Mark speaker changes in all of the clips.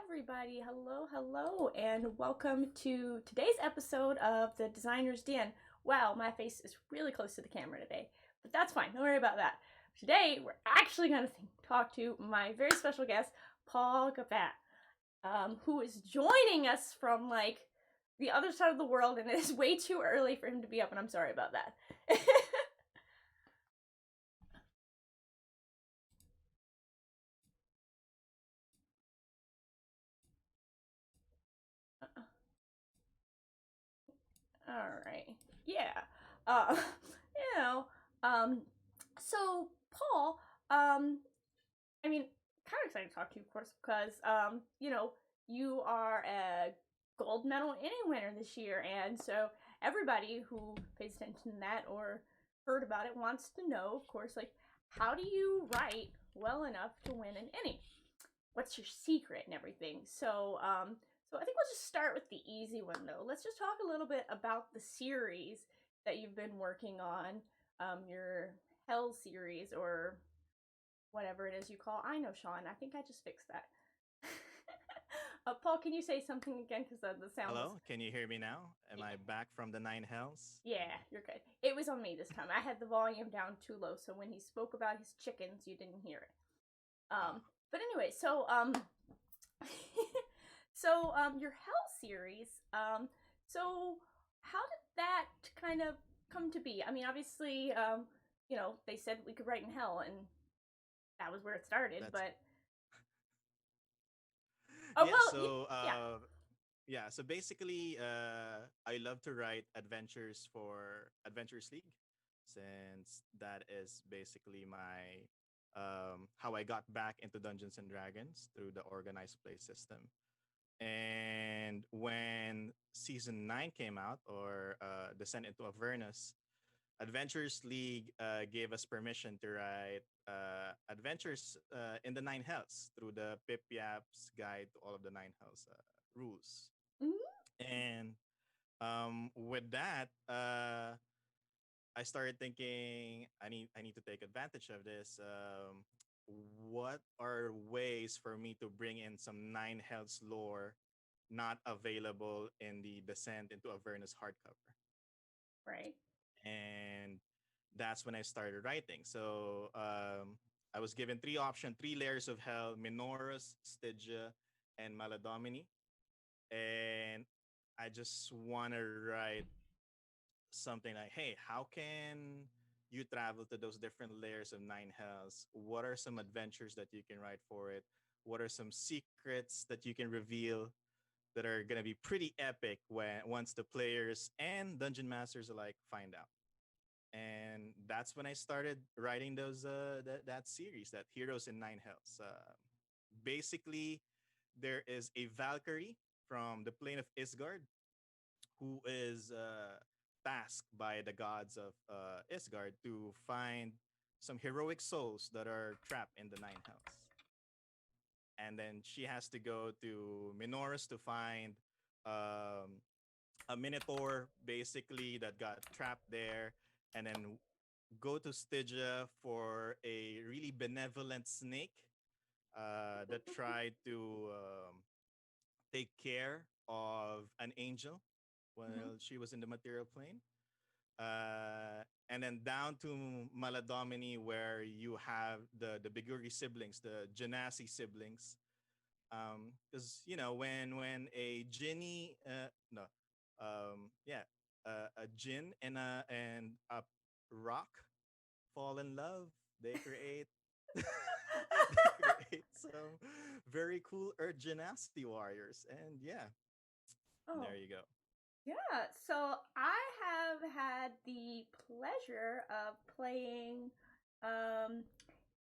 Speaker 1: everybody. Hello, and welcome to today's episode of the Designer's Den. Wow, my face is really close to the camera today, but that's fine. Don't worry about that. Today, we're actually going to talk to my very special guest, Paul Gabat, who is joining us from the other side of the world, and it is way too early for him to be up, and I'm sorry about that. All right. Yeah. Uh, you know, um, so Paul, I mean, kind of excited to talk to you, of course, because you are a gold medal inning winner this year, and so everybody who pays attention to that or heard about it wants to know, of course, how do you write well enough to win an inning? What's your secret and everything? So I think we'll just start with the easy one though. Let's just talk a little bit about the series that you've been working on, your Hell series or whatever it is you call. I know, Sean. I think I just fixed that. Paul, can you say something again? Because the sound was.
Speaker 2: Hello, can you hear me now? Am
Speaker 1: Yeah.
Speaker 2: I back from the nine hells?
Speaker 1: Yeah, you're good. It was on me this time. I had the volume down too low, so when he spoke about his chickens, you didn't hear it.
Speaker 2: Ah,
Speaker 1: But anyway, so your Hell series. So how did that kind of come to be? I mean, obviously, they said we could write in Hell, and that was where it started.
Speaker 2: that's
Speaker 1: But oh
Speaker 2: yeah.
Speaker 1: well,
Speaker 2: So
Speaker 1: yeah.
Speaker 2: so basically, I love to write adventures for Adventures League, since that is basically my how I got back into Dungeons and Dragons through the organized play system. And when season 9 came out, or Descent into Avernus, Adventures League gave us permission to write adventures in the Nine Hells through the Pip Yap's Guide to all of the Nine Hells rules.
Speaker 1: Mhm.
Speaker 2: And with that, I started thinking I need to take advantage of this. What are ways for me to bring in some Nine Hells lore not available in the Descent into Avernus hardcover?
Speaker 1: Right.
Speaker 2: And that's when I started writing. So I was given three options: three layers of hell: Minoros, Stygia, and Maladomini. And I just want to write something like, hey, how can you travel to those different layers of nine hells? What are some adventures that you can write for it? What are some secrets that you can reveal that are gonna be pretty epic when once the players and dungeon masters alike find out? And that's when I started writing that series, that Heroes in Nine Hells. Basically, there is a Valkyrie from the plane of Isgard who is tasked by the gods of Isgard to find some heroic souls that are trapped in the Nine Hells. And then she has to go to Minoros to find um, a Minotaur, basically, that got trapped there, and then go to Stygia for a really benevolent snake that tried to take care of an angel
Speaker 1: Mm-hmm.
Speaker 2: while she was in the material plane. And then down to Maladomini, where you have the Biguri siblings, the Genasi siblings. Because when a genie, no, yeah, a jinn and a rock fall in love, they create they create some very cool Earth Genasi warriors, and yeah,
Speaker 1: Oh,
Speaker 2: there you go.
Speaker 1: yeah. So I have had the pleasure of playing um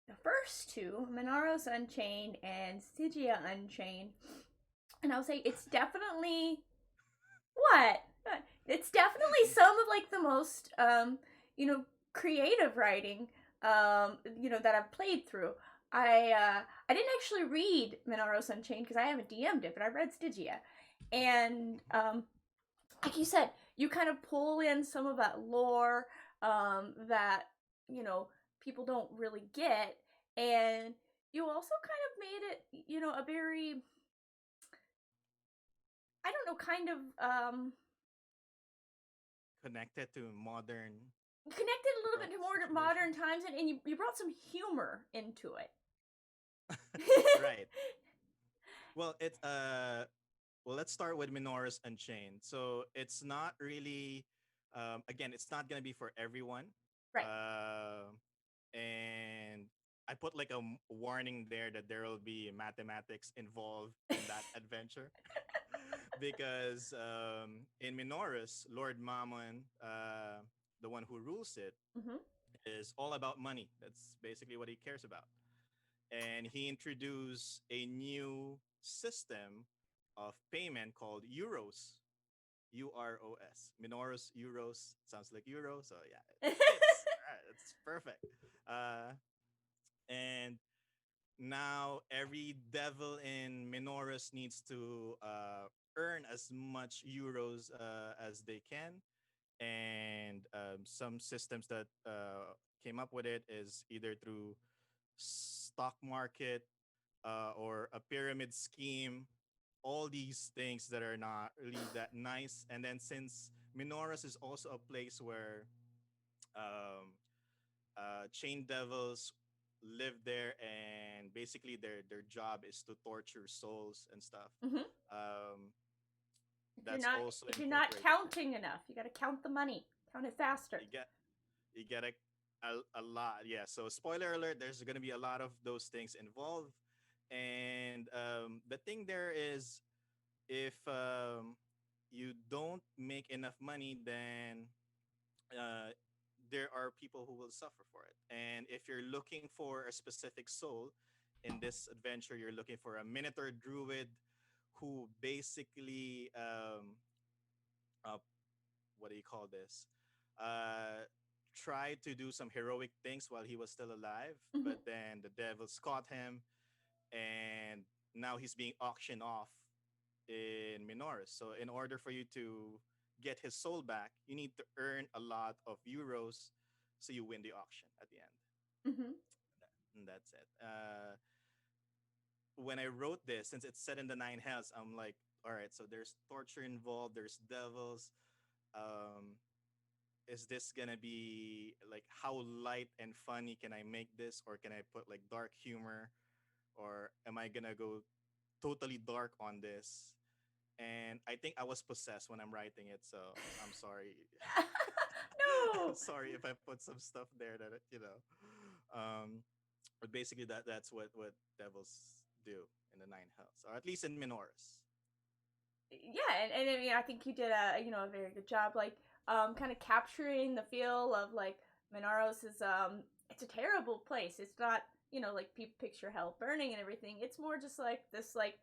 Speaker 1: the first two, Minaros Unchained and Stygia Unchained. And I'll say it's definitely what? It's definitely some of the most you know, creative writing that I've played through. I didn't actually read Minaros Unchained because I haven't DM'd it, but I read Stygia. And like you said, you kind of pull in some of that lore that you know people don't really get, and you also kind of made it a very I don't know, kind of
Speaker 2: Connected to modern
Speaker 1: connected a little bit to more
Speaker 2: situation.
Speaker 1: modern times, and you brought some humor into it.
Speaker 2: Right. Well, it's well, let's start with Minora's Unchained. So it's not really, again, it's not gonna be for everyone.
Speaker 1: Right.
Speaker 2: Uh, and I put like a warning there that there will be mathematics involved in that adventure because in Minora's, Lord Mammon, the one who rules it,
Speaker 1: Mm-hmm.
Speaker 2: is all about money. That's basically what he cares about. And he introduced a new system of payment called euros. Euros. Minoros euros sounds like euro, so yeah, it fits. All right, it's perfect. Uh, and now every devil in Minoros needs to earn as much euros as they can, and some systems that came up with it is either through stock market or a pyramid scheme, all these things that are not really that nice. And then since Minoras is also a place where um, chain devils live there, and basically their job is to torture souls and stuff.
Speaker 1: Mm-hmm.
Speaker 2: Um,
Speaker 1: If you're
Speaker 2: that's
Speaker 1: not
Speaker 2: also
Speaker 1: if you're not
Speaker 2: incorporated there.
Speaker 1: counting enough, you got to count the money. Count it faster.
Speaker 2: You get you get a lot, yeah. So spoiler alert: there's gonna be a lot of those things involved, and the thing there is if you don't make enough money, then uh, there are people who will suffer for it. And if you're looking for a specific soul in this adventure, you're looking for a Minotaur druid who basically, uh, what do you call this? Uh, tried to do some heroic things while he was still alive,
Speaker 1: Mm-hmm.
Speaker 2: but then the devils caught him, and now he's being auctioned off in Minoris. So in order for you to get his soul back, you need to earn a lot of euros, so you win the auction at the end.
Speaker 1: Mm-hmm.
Speaker 2: And that's it. When I wrote this, since it's set in the nine hells, I'm like, all right, so there's torture involved, there's devils. Um, is this gonna be like how light and funny can I make this, or can I put like dark humor, or am I gonna go totally dark on this? And I think I was possessed when I'm writing it, so I'm sorry.
Speaker 1: No.
Speaker 2: Sorry if I put some stuff there that um, but basically that's what devils do in the nine hells, or at least in Minoris.
Speaker 1: Yeah, and I mean, I think you did a very good job, like kind of capturing the feel of like Minaros is it's a terrible place. It's not like people picture hell burning and everything. It's more just like this like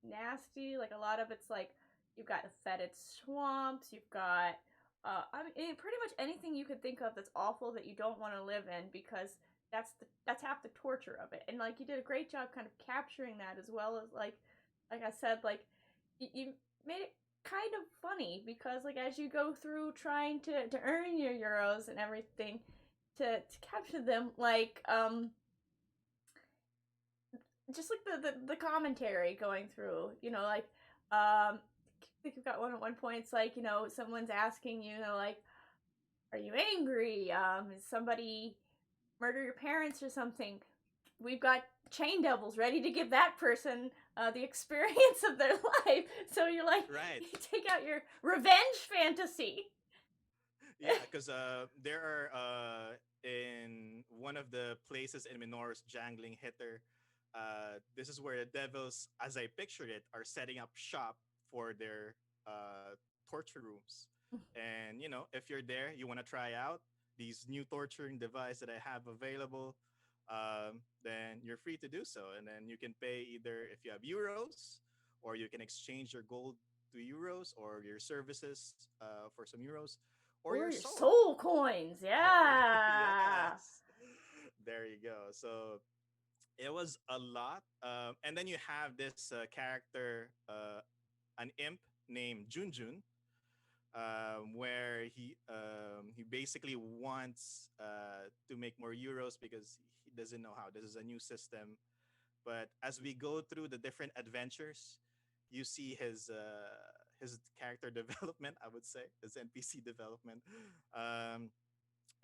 Speaker 1: nasty. Like a lot of it's like you've got fetid swamps. You've got I mean pretty much anything you could think of that's awful that you don't want to live in because that's half the torture of it. And like you did a great job kind of capturing that as well as like I said like you made it kind of funny because like as you go through trying to earn your euros and everything to capture them like just like the commentary going through, like I think you've got one at one point. It's like someone's asking like, "Are you angry? Is somebody murder your parents or something?" We've got chain devils ready to give that person the experience of their life. So you're like,
Speaker 2: Right.
Speaker 1: you take out your revenge fantasy.
Speaker 2: Yeah, because there are in one of the places in Minoris, jangling hitter. This is where the devils, as I pictured it, are setting up shop for their torture rooms. And if you're there, you want to try out these new torturing device that I have available, then you're free to do so. And then you can pay either if you have euros, or you can exchange your gold to euros, or your services for some euros, or
Speaker 1: Or
Speaker 2: your
Speaker 1: your
Speaker 2: soul.
Speaker 1: soul coins, yeah.
Speaker 2: Yes. There you go. So it was a lot. And then you have this character, an imp named Junjun, where he basically wants to make more euros because he doesn't know how. This is a new system. But as we go through the different adventures, you see his character development, I would say, his NPC development. Um,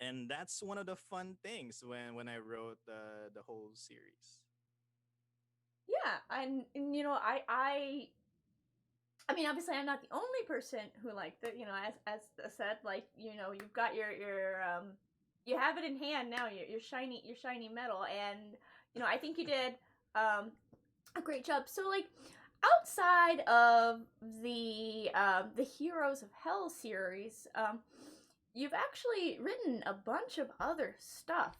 Speaker 2: and that's one of the fun things when I wrote the whole series.
Speaker 1: Yeah, and I mean, obviously, I'm not the only person who liked it. As I said, like you've got your you have it in hand now. Your shiny metal, and I think you did a great job. So, like, outside of the Heroes of Hell series, you've actually written a bunch of other stuff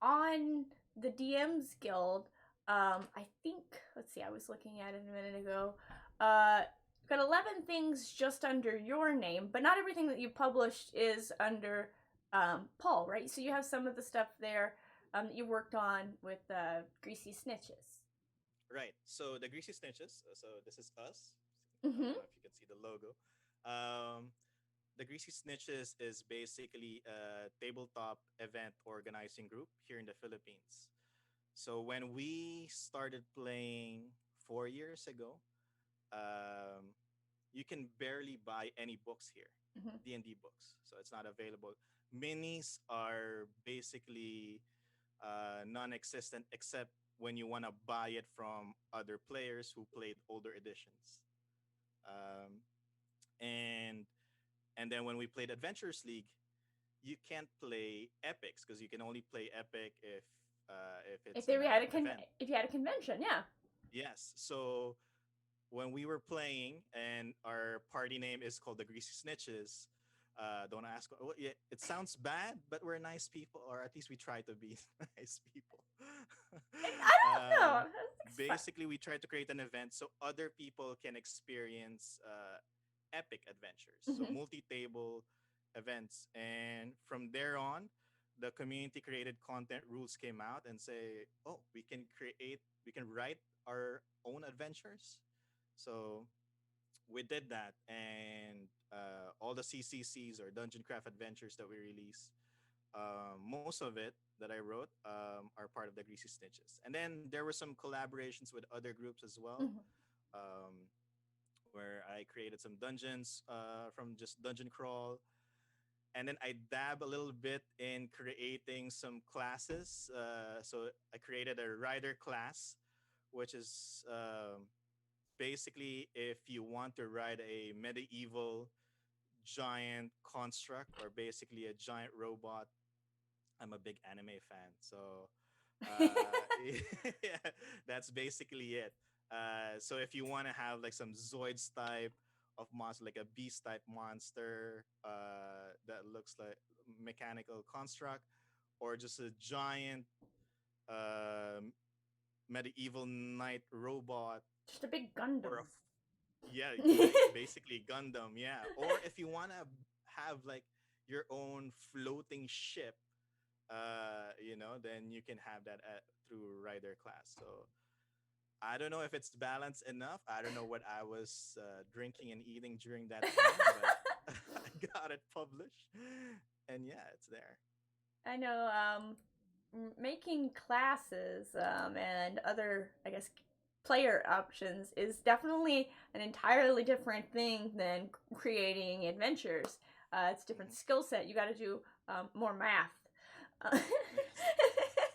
Speaker 1: on the DMs Guild. I think, let's see, I was looking at it a minute ago. Uh, got 11 things just under your name, but not everything that you published is under Paul, right? So you have some of the stuff there that you worked on with Greasy Snitches.
Speaker 2: Right. So the Greasy Snitches. So this is us. I
Speaker 1: Mm-hmm.
Speaker 2: don't know if you can see the logo. Um, the Greasy Snitches is basically a tabletop event organizing group here in the Philippines. So when we started playing 4 years ago, um, you can barely buy any books here,
Speaker 1: Mm-hmm.
Speaker 2: D&D books. So it's not available. Minis are basically non-existent except when you want to buy it from other players who played older editions. Um, and and then when we played Adventures League, you can't play epics because you can only play epic if
Speaker 1: If
Speaker 2: it's
Speaker 1: they
Speaker 2: in
Speaker 1: had
Speaker 2: a event.
Speaker 1: if you had a convention, yeah.
Speaker 2: Yes. So when we were playing and our party name is called the Greasy Snitches, don't ask. Well, yeah, it sounds bad, but we're nice people, or at least we try to be nice people.
Speaker 1: I don't know.
Speaker 2: um,
Speaker 1: It's fun.
Speaker 2: Basically, we try to create an event so other people can experience epic adventures, so
Speaker 1: Mm-hmm.
Speaker 2: multi-table events, and from there on, the community created content rules came out and say, oh, we can write our own adventures. So we did that, and all the CCCs or Dungeon Craft adventures that we release, most of it that I wrote are part of the Greasy Stitches. And then there were some collaborations with other groups as well,
Speaker 1: Mm-hmm.
Speaker 2: um, where I created some dungeons from just Dungeon Crawl. And then I dab a little bit in creating some classes. So I created a rider class, which is basically if you want to ride a medieval giant construct or basically a giant robot. I'm a big anime fan, so yeah, that's basically it. So if you want to have like some Zoids type of monster, like a beast type monster that looks like mechanical construct, or just a giant um medieval knight robot,
Speaker 1: Just a big Gundam.
Speaker 2: or yeah, basically Gundam, yeah. Or if you want to have like your own floating ship, then you can have that through rider class. So I don't know if it's balanced enough. I don't know what I was drinking and eating during that time, but I got it published, and yeah, it's there.
Speaker 1: I know making classes and other, I guess, player options is definitely an entirely different thing than creating adventures. It's a different
Speaker 2: Hmm.
Speaker 1: skill set. You got to do more math. Uh,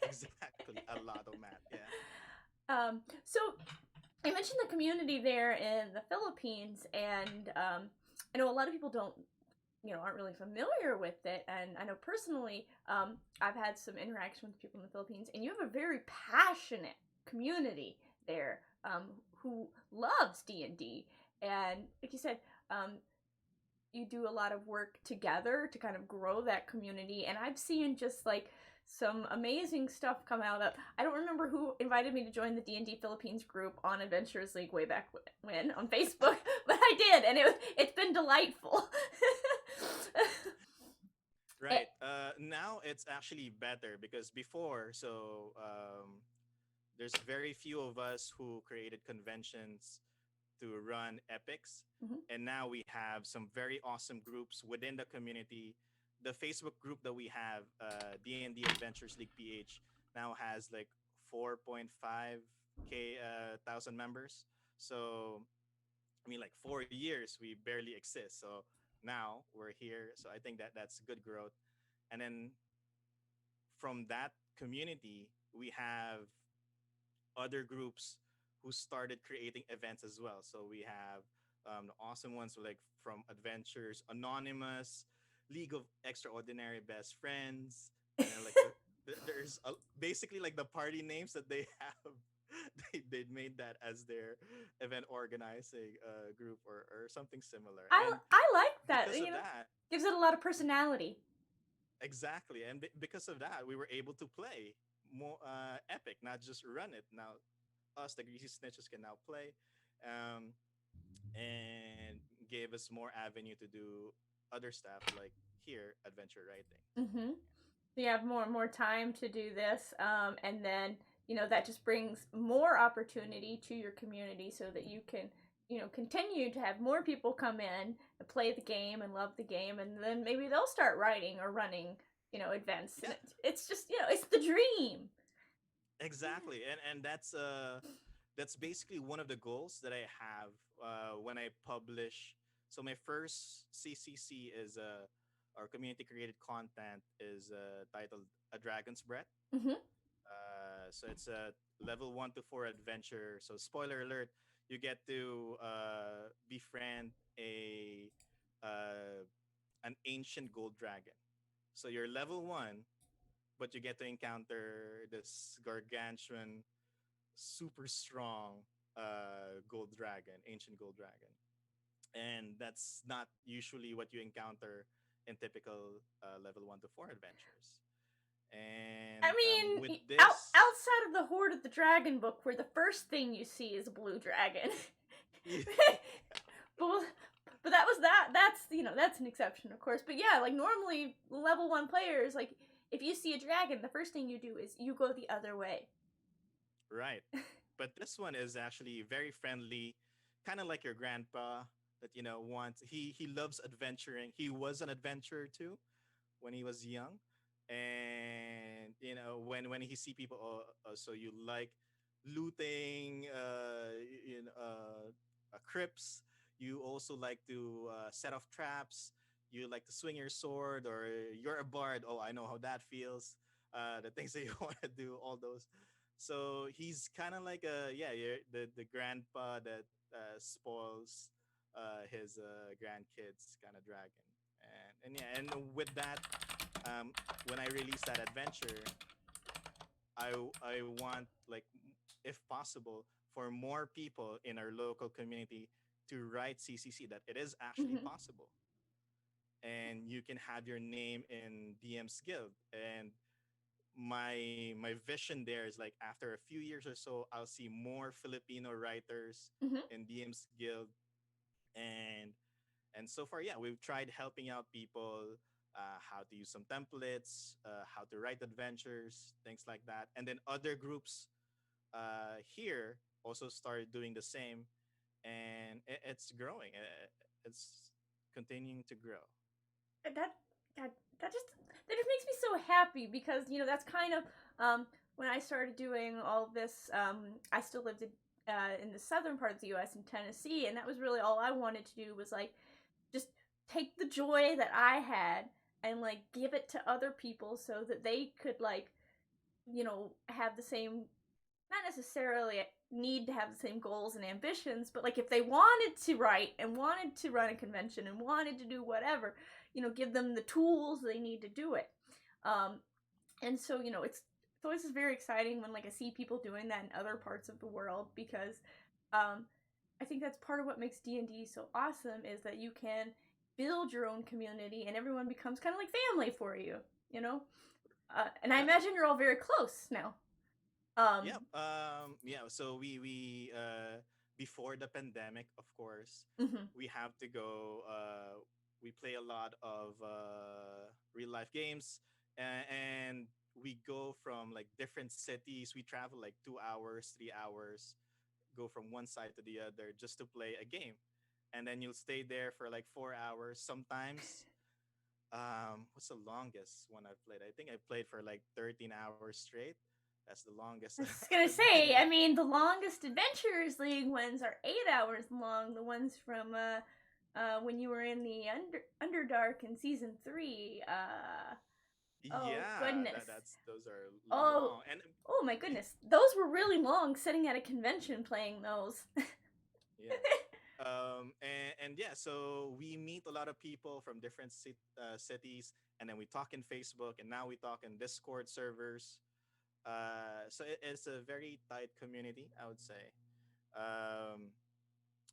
Speaker 2: Yes, exactly. A lot of math. Yeah.
Speaker 1: so I mentioned the community there in the Philippines, and I know a lot of people don't aren't really familiar with it, and I know personally I've had some interaction with people in the Philippines, and you have a very passionate community there who loves D&D, and like you said, um, you do a lot of work together to kind of grow that community, and I've seen just like some amazing stuff come out of. I don't remember who invited me to join the D&D Philippines group on Adventures League way back when on Facebook, but I did, and it's been delightful.
Speaker 2: Right. Now it's actually better because before, there's very few of us who created conventions to run epics,
Speaker 1: Mhm.
Speaker 2: and now we have some very awesome groups within the community. The Facebook group that we have, D&D Adventures League PH, now has like 4.5k thousand members. So I mean, like 4 years, we barely exist. So now we're here. So I think that that's good growth. And then from that community, we have other groups who started creating events as well. So we have the awesome ones like from Adventures Anonymous, League of Extraordinary Best Friends, and then like there's basically like the party names that they have. They made that as their event organizing group or something similar. And
Speaker 1: I like that.
Speaker 2: because of that,
Speaker 1: Gives it a lot of personality.
Speaker 2: exactly, and because of that, we were able to play more epic, not just run it. Now us, the Greasy Snitches, can now play, um, and gave us more avenue to do other stuff like here adventure writing.
Speaker 1: Mm-hmm. You have more and more time to do this, and then that just brings more opportunity to your community so that you can continue to have more people come in and play the game and love the game, and then maybe they'll start writing or running events, and
Speaker 2: Yeah,
Speaker 1: it's just it's the dream.
Speaker 2: exactly, and that's basically one of the goals that I have when I publish. So my first CCC is our community created content is titled A Dragon's Breath.
Speaker 1: Mm-hmm.
Speaker 2: So it's a level 1 to 4 adventure. So spoiler alert, you get to befriend a uh, an ancient gold dragon. So you're level 1, but you get to encounter this gargantuan, super strong gold dragon, ancient gold dragon, and that's not usually what you encounter in typical level 1 to 4 adventures.
Speaker 1: I
Speaker 2: And with
Speaker 1: mean,
Speaker 2: this,
Speaker 1: outside of the Horde of the Dragon book, where the first thing you see is a blue dragon,
Speaker 2: yeah,
Speaker 1: but but that's that's an exception, of course. But yeah, like normally level 1 players, like if you see a dragon, the first thing you do is you go the other way.
Speaker 2: right. But this one is actually very friendly, kind of like your grandpa that wants. He loves adventuring. He was an adventurer too when he was young, and when he see people, so you like looting, crypts. You also like to set off traps. You like to swing your sword, or you're a bard. Oh, I know how that feels. The things that you want to do, all those. So he's kind of like you're the grandpa that spoils his grandkids kind of dragon. And yeah, and with that, when I release that adventure, I want, like, if possible, for more people in our local community to write CCC, that it is actually
Speaker 1: Mm-hmm.
Speaker 2: possible, and you can have your name in DM's Guild. And my vision there is, like, after a few years or so, I'll see more Filipino writers
Speaker 1: Mm-hmm.
Speaker 2: in DM's Guild. And and so far, yeah, we've tried helping out people, how to use some templates, how to write adventures, things like that. And then other groups here also started doing the same, and it's growing. It's continuing to grow.
Speaker 1: that that that just makes me so happy because that's kind of when I started doing all this. I still lived in the southern part of the U.S. in Tennessee, and that was really all I wanted to do was like just take the joy that I had and like give it to other people so that they could like have the same, not necessarily need to have the same goals and ambitions, but like if they wanted to write and wanted to run a convention and wanted to do whatever, give them the tools they need to do it. Um, and so it's always very exciting when like I see people doing that in other parts of the world because um, I think that's part of what makes D&D so awesome is that you can build your own community and everyone becomes kind of like family for you, you know. And I
Speaker 2: Right.
Speaker 1: imagine you're all very close now. Um,
Speaker 2: Yep. Yeah. So we before the pandemic, of course,
Speaker 1: mhm.
Speaker 2: we have to go. We play a lot of real life games, and we go from, like, different cities. We travel like 2 hours, 3 hours, go from one side to the other just to play a game, and then you'll stay there for like 4 hours. Sometimes, what's the longest one I've played? I think I played for like 13 hours straight. That's the longest
Speaker 1: I was gonna
Speaker 2: I've been
Speaker 1: say, I
Speaker 2: in.
Speaker 1: mean, the longest Adventurers League ones are 8 hours long. The ones from when you were in the Underdark in season 3. Oh
Speaker 2: Yeah,
Speaker 1: goodness.
Speaker 2: that's those are
Speaker 1: Oh,
Speaker 2: long. And
Speaker 1: oh my goodness. Those were really long. Sitting at a convention playing those.
Speaker 2: yeah. And yeah, so we meet a lot of people from different cities, and then we talk in Facebook, and now we talk in Discord servers. So it's a very tight community, I would say. Um,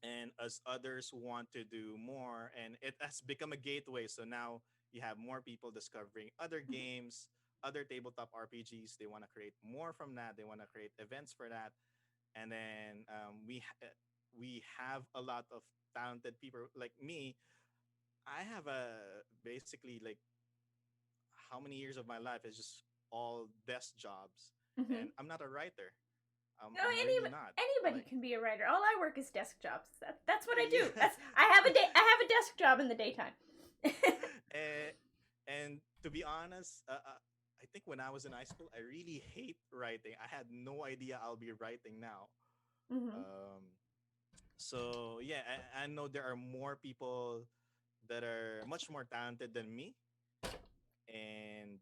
Speaker 2: and as others want to do more, and it has become a gateway. So now you have more people discovering other games, other tabletop RPGs. They want to create more from that. They want to create events for that, and then we have a lot of talented people like me. I have a basically like how many years of my life is just all desk jobs,
Speaker 1: Mm-hmm.
Speaker 2: and I'm not a writer.
Speaker 1: No,
Speaker 2: I'm really not.
Speaker 1: anybody
Speaker 2: Like,
Speaker 1: can be a writer. All I work is desk jobs. That's what I
Speaker 2: yeah.
Speaker 1: do. That's I have a desk job in the daytime.
Speaker 2: and, and to be honest, I think when I was in high school, I really hate writing. I had no idea I'll be writing now.
Speaker 1: Mm-hmm.
Speaker 2: Um, so yeah, I know there are more people that are much more talented than me, and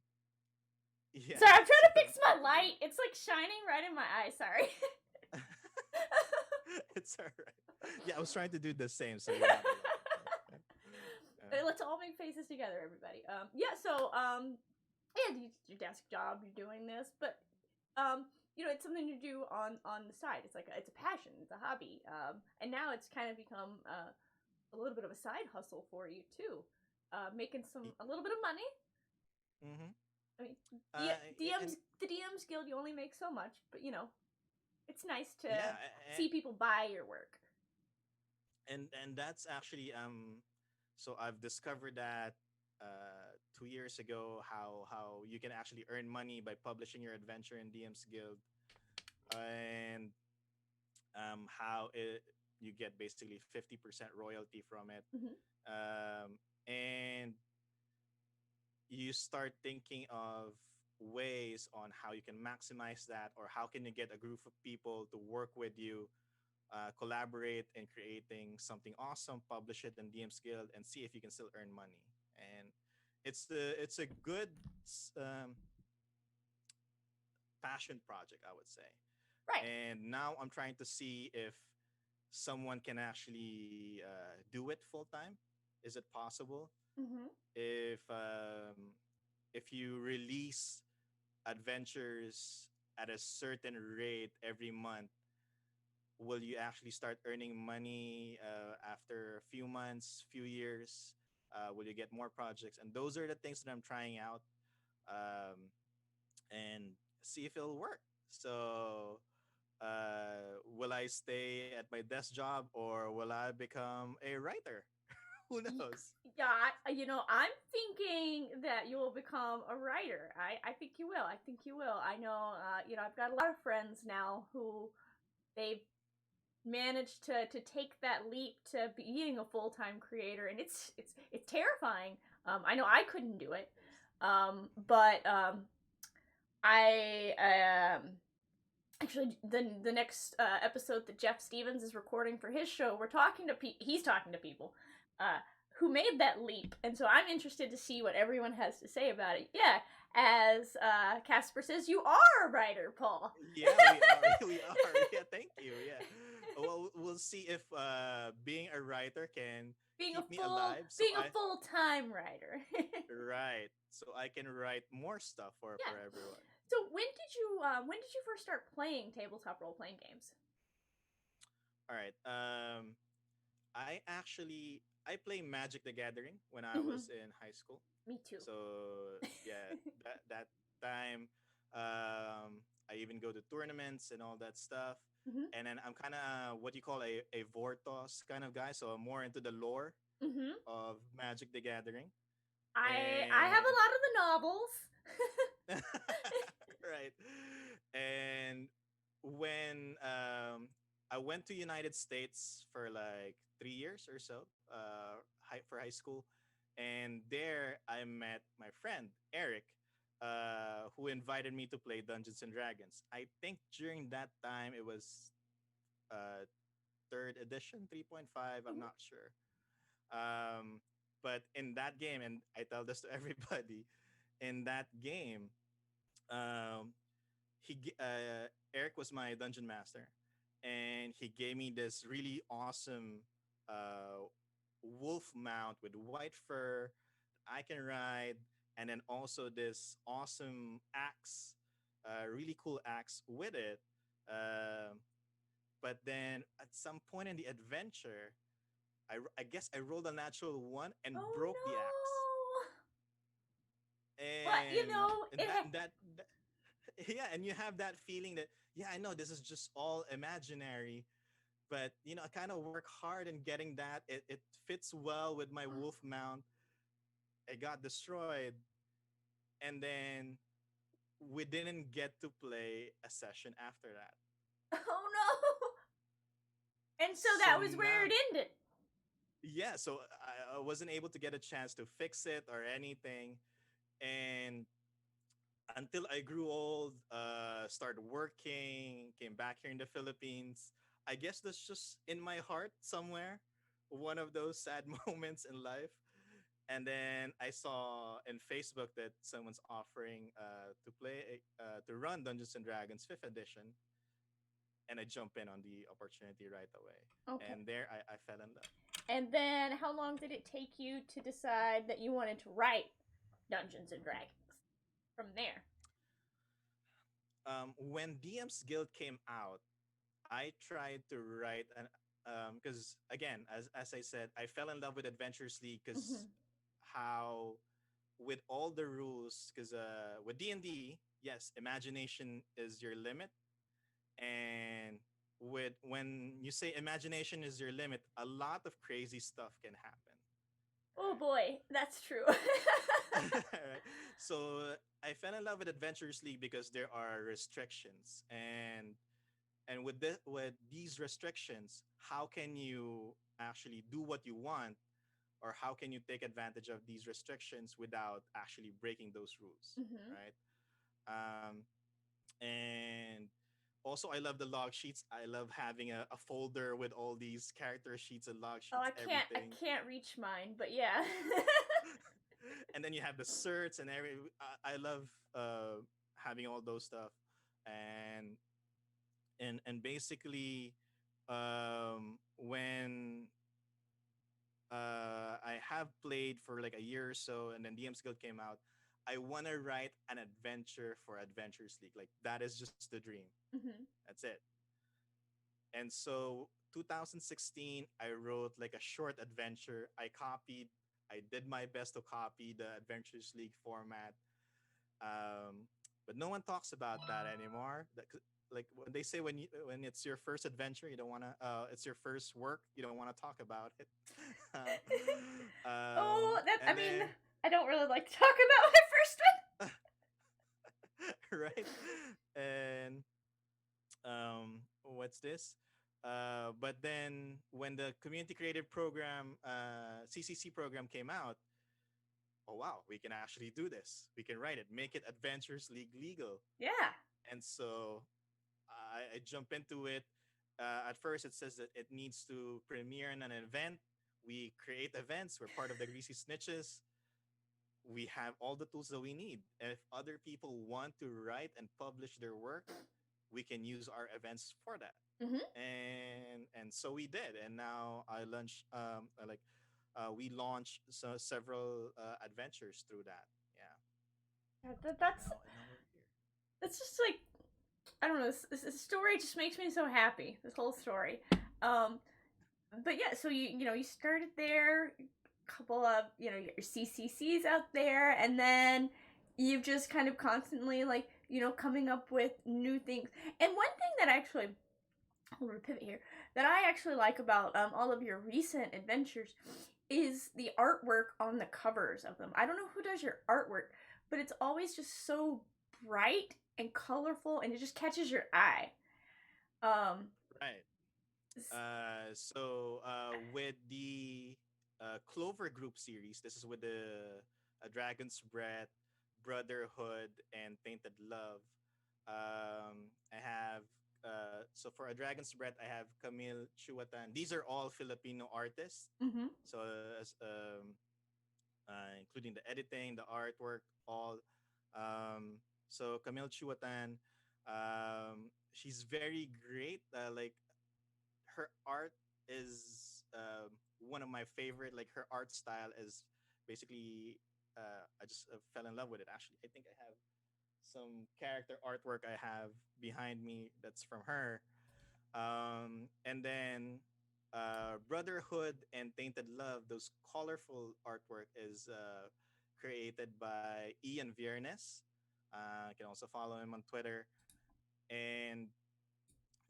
Speaker 2: yeah,
Speaker 1: Sorry, I'm trying
Speaker 2: so
Speaker 1: to fix my light. It's like shining right in my eye. Sorry.
Speaker 2: it's all right. Yeah, I was trying to do the same, so you're not alone. Okay.
Speaker 1: Let's all make faces together, everybody. Yeah. So, yeah, your desk job. You're doing this, but it's something to do on the side. It's like it's a passion. It's a hobby. And now it's kind of become a little bit of a side hustle for you too. Making a little bit of money.
Speaker 2: Mm-hmm.
Speaker 1: I mean,
Speaker 2: And
Speaker 1: the DM's guild you only make so much, but it's nice to
Speaker 2: yeah,
Speaker 1: see people buy your work.
Speaker 2: and that's actually so I've discovered that 2 years ago how you can actually earn money by publishing your adventure in DM's Guild, and how you get basically 50% royalty from it,
Speaker 1: Mm-hmm.
Speaker 2: and you start thinking of ways on how you can maximize that, or how can you get a group of people to work with you, collaborate in creating something awesome, publish it in DM's Guild, and see if you can still earn money. And it's a good um, passion project, I would say.
Speaker 1: Right.
Speaker 2: And now I'm trying to see if someone can actually do it full time. Is it possible?
Speaker 1: Mm-hmm.
Speaker 2: If um, if you release adventures at a certain rate every month, will you actually start earning money after a few months, few years? Will you get more projects? And those are the things that I'm trying out, um, and see if it'll work. So, will I stay at my desk job, or will I become a writer? Who knows?
Speaker 1: Yeah, I'm thinking that you will become a writer. I think you will. I think you will. I know. I've got a lot of friends now who they've managed to take that leap to being a full time creator, and it's terrifying. I know I couldn't do it, but I actually the next episode that Jeff Stevens is recording for his show, he's talking to people uh, who made that leap, and so I'm interested to see what everyone has to say about it. Yeah, as Casper says, you are a writer, Paul.
Speaker 2: Yeah, we are. We are. Yeah, thank you. Yeah. Well, we'll see if being a writer can keep me alive. So
Speaker 1: being a full time writer.
Speaker 2: right. So I can write more stuff
Speaker 1: Yeah.
Speaker 2: for everyone.
Speaker 1: So when did you first start playing tabletop role playing games?
Speaker 2: All right. I play Magic the Gathering when I
Speaker 1: Mm-hmm.
Speaker 2: was in high school.
Speaker 1: Me too.
Speaker 2: So yeah, that time, I even go to tournaments and all that stuff.
Speaker 1: Mm-hmm.
Speaker 2: And then I'm kind of what you call a Vortos kind of guy. So I'm more into the lore
Speaker 1: Mm-hmm.
Speaker 2: of Magic the Gathering.
Speaker 1: I have
Speaker 2: And
Speaker 1: a lot of the novels.
Speaker 2: right. And when I went to United States for like 3 years or so, for high school, and there I met my friend Eric. who invited me to play Dungeons and Dragons. I think during that time it was uh, third edition, 3.5. I'm
Speaker 1: Mhm.
Speaker 2: not sure. Um, but in that game, and I tell this to everybody, in that game, um, Eric was my dungeon master, and he gave me this really awesome uh, wolf mount with white fur I can ride, and then also this awesome axe, really cool axe with it. Um, but then at some point in the adventure, I guess I rolled a natural one and
Speaker 1: Oh
Speaker 2: broke the axe.
Speaker 1: no! But
Speaker 2: And, and
Speaker 1: it.
Speaker 2: that yeah, and you have that feeling that yeah, I know this is just all imaginary, but I kind of work hard in getting that. It fits well with my wolf mount. It got destroyed, and then we didn't get to play a session after that.
Speaker 1: Oh no! And so
Speaker 2: So
Speaker 1: that was where
Speaker 2: now,
Speaker 1: it ended.
Speaker 2: yeah, so I wasn't able to get a chance to fix it or anything, and until I grew old, started working, came back here in the Philippines. I guess that's just in my heart somewhere, one of those sad moments in life. And then I saw in Facebook that someone's offering to run Dungeons and Dragons Fifth Edition, and I jump in on the opportunity right away.
Speaker 1: Okay.
Speaker 2: And there I fell in love.
Speaker 1: And then how long did it take you to decide that you wanted to write Dungeons and Dragons? From there.
Speaker 2: When DM's Guild came out, I tried to write an because again, as I said, I fell in love with Adventures League because
Speaker 1: Mm-hmm.
Speaker 2: how with all the rules, because with D&D, yes, imagination is your limit, and with when you say imagination is your limit, a lot of crazy stuff can happen,
Speaker 1: Oh
Speaker 2: right?
Speaker 1: boy, that's true.
Speaker 2: Right. So I fell in love with Adventures League because there are restrictions, and with these restrictions, how can you actually do what you want, or how can you take advantage of these restrictions without actually breaking those rules,
Speaker 1: Mm-hmm.
Speaker 2: right? And also, I love the log sheets. I love having a folder with all these character sheets and log
Speaker 1: Oh,
Speaker 2: sheets,
Speaker 1: I
Speaker 2: everything.
Speaker 1: can't reach mine, but yeah.
Speaker 2: And then you have the certs and I love having all those stuff, and and basically, when I have played for like a year or so, and then DM's Guild came out. I want to write an adventure for Adventures League. Like that is just the dream.
Speaker 1: Mm-hmm.
Speaker 2: That's it. And so 2016, I wrote like a short adventure. I did my best to copy the Adventures League format. But no one talks about that anymore. Like when they say when it's your first adventure, you don't want to. It's your first work. You don't want to talk about it.
Speaker 1: Oh, that I
Speaker 2: And
Speaker 1: mean,
Speaker 2: then
Speaker 1: I don't really like to talk about my first
Speaker 2: right, and what's this? But then when the community creative program, CCC program came out, oh wow, we can actually do this. We can write it, make it Adventures League legal.
Speaker 1: one. Yeah.
Speaker 2: And so I jump into it. At first, it says that it needs to premiere in an event. We create events. We're part of the Greasy Snitches. We have all the tools that we need. And if other people want to write and publish their work, we can use our events for that.
Speaker 1: Mm-hmm.
Speaker 2: And so we did. And now I launched we launched several adventures through that. Yeah.
Speaker 1: Yeah,
Speaker 2: And now we're here.
Speaker 1: that's just like I don't know. This story just makes me so happy. This whole story. Um, but yeah, so you started there, couple of you get your CCCs out there, and then you've just kind of constantly like coming up with new things. And one thing that actually I'm gonna pivot here that I actually like about all of your recent adventures is the artwork on the covers of them. I don't know who does your artwork, but it's always just so bright and colorful, and it just catches your eye. Um,
Speaker 2: Right. With the Clover Group series, this is with the Dragon's Breath, Brotherhood, and Tainted Love. I have so for A Dragon's Breath, I have Camille Chuatan. These are all Filipino artists.
Speaker 1: Mm-hmm.
Speaker 2: So as including the editing, the artwork, all. So Camille Chuatan, she's very great. Like her art is one of my favorite. Like her art style is basically. I just fell in love with it. Actually, I think I have some character artwork I have behind me that's from her. And then Brotherhood and Tainted Love, those colorful artwork is created by Ian Viernes. You can also follow him on Twitter. And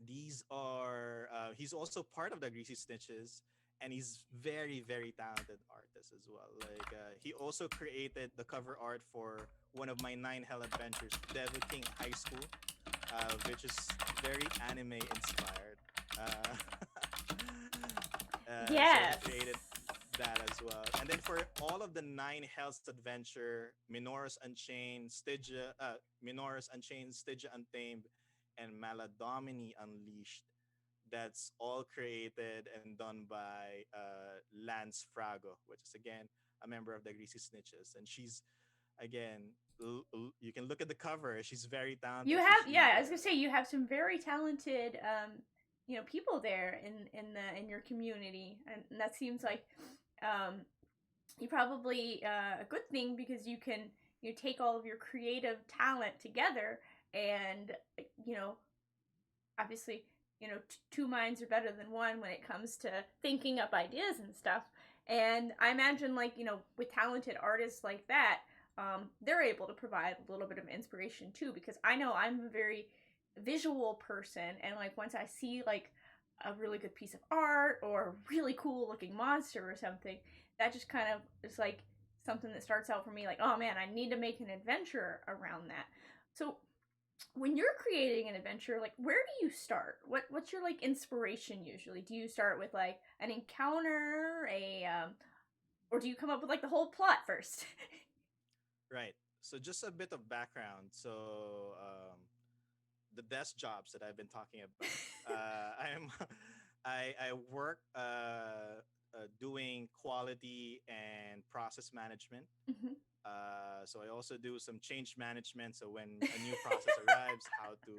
Speaker 2: these are he's also part of the Greasy Stitches, and he's very very talented artist as well. Like he also created the cover art for one of my Nine Hell Adventures, Devil King High School, which is very anime inspired. So he
Speaker 1: Yes.
Speaker 2: created that as well. And then for all of the Nine Hells Adventure, Minoros Unchained, Stygia Untamed, and Maladomini Unleashed, that's all created and done by Lance Frago, which is again a member of the Greasy Snitches. And she's again, you can look at the cover. She's very
Speaker 1: You
Speaker 2: talented.
Speaker 1: have, yeah, I was gonna say you have some very talented people there in your community, and that seems like um you probably a good thing because you can take all of your creative talent together and you know obviously two minds are better than one when it comes to thinking up ideas and stuff. And I imagine, like, with talented artists like that, they're able to provide a little bit of inspiration too, because I know I'm a very visual person, and like once I see like a really good piece of art or a really cool looking monster or something, that just kind of is like something that starts out for me like, oh man, I need to make an adventure around that. So when you're creating an adventure, like, where do you start? What's your like inspiration usually? Do you start with like an encounter, or do you come up with like the whole plot first?
Speaker 2: Right. So just a bit of background. So the desk jobs that I've been talking about. I work doing quality and process management.
Speaker 1: Mm-hmm.
Speaker 2: So I also do some change management. So when a new process arrives, how to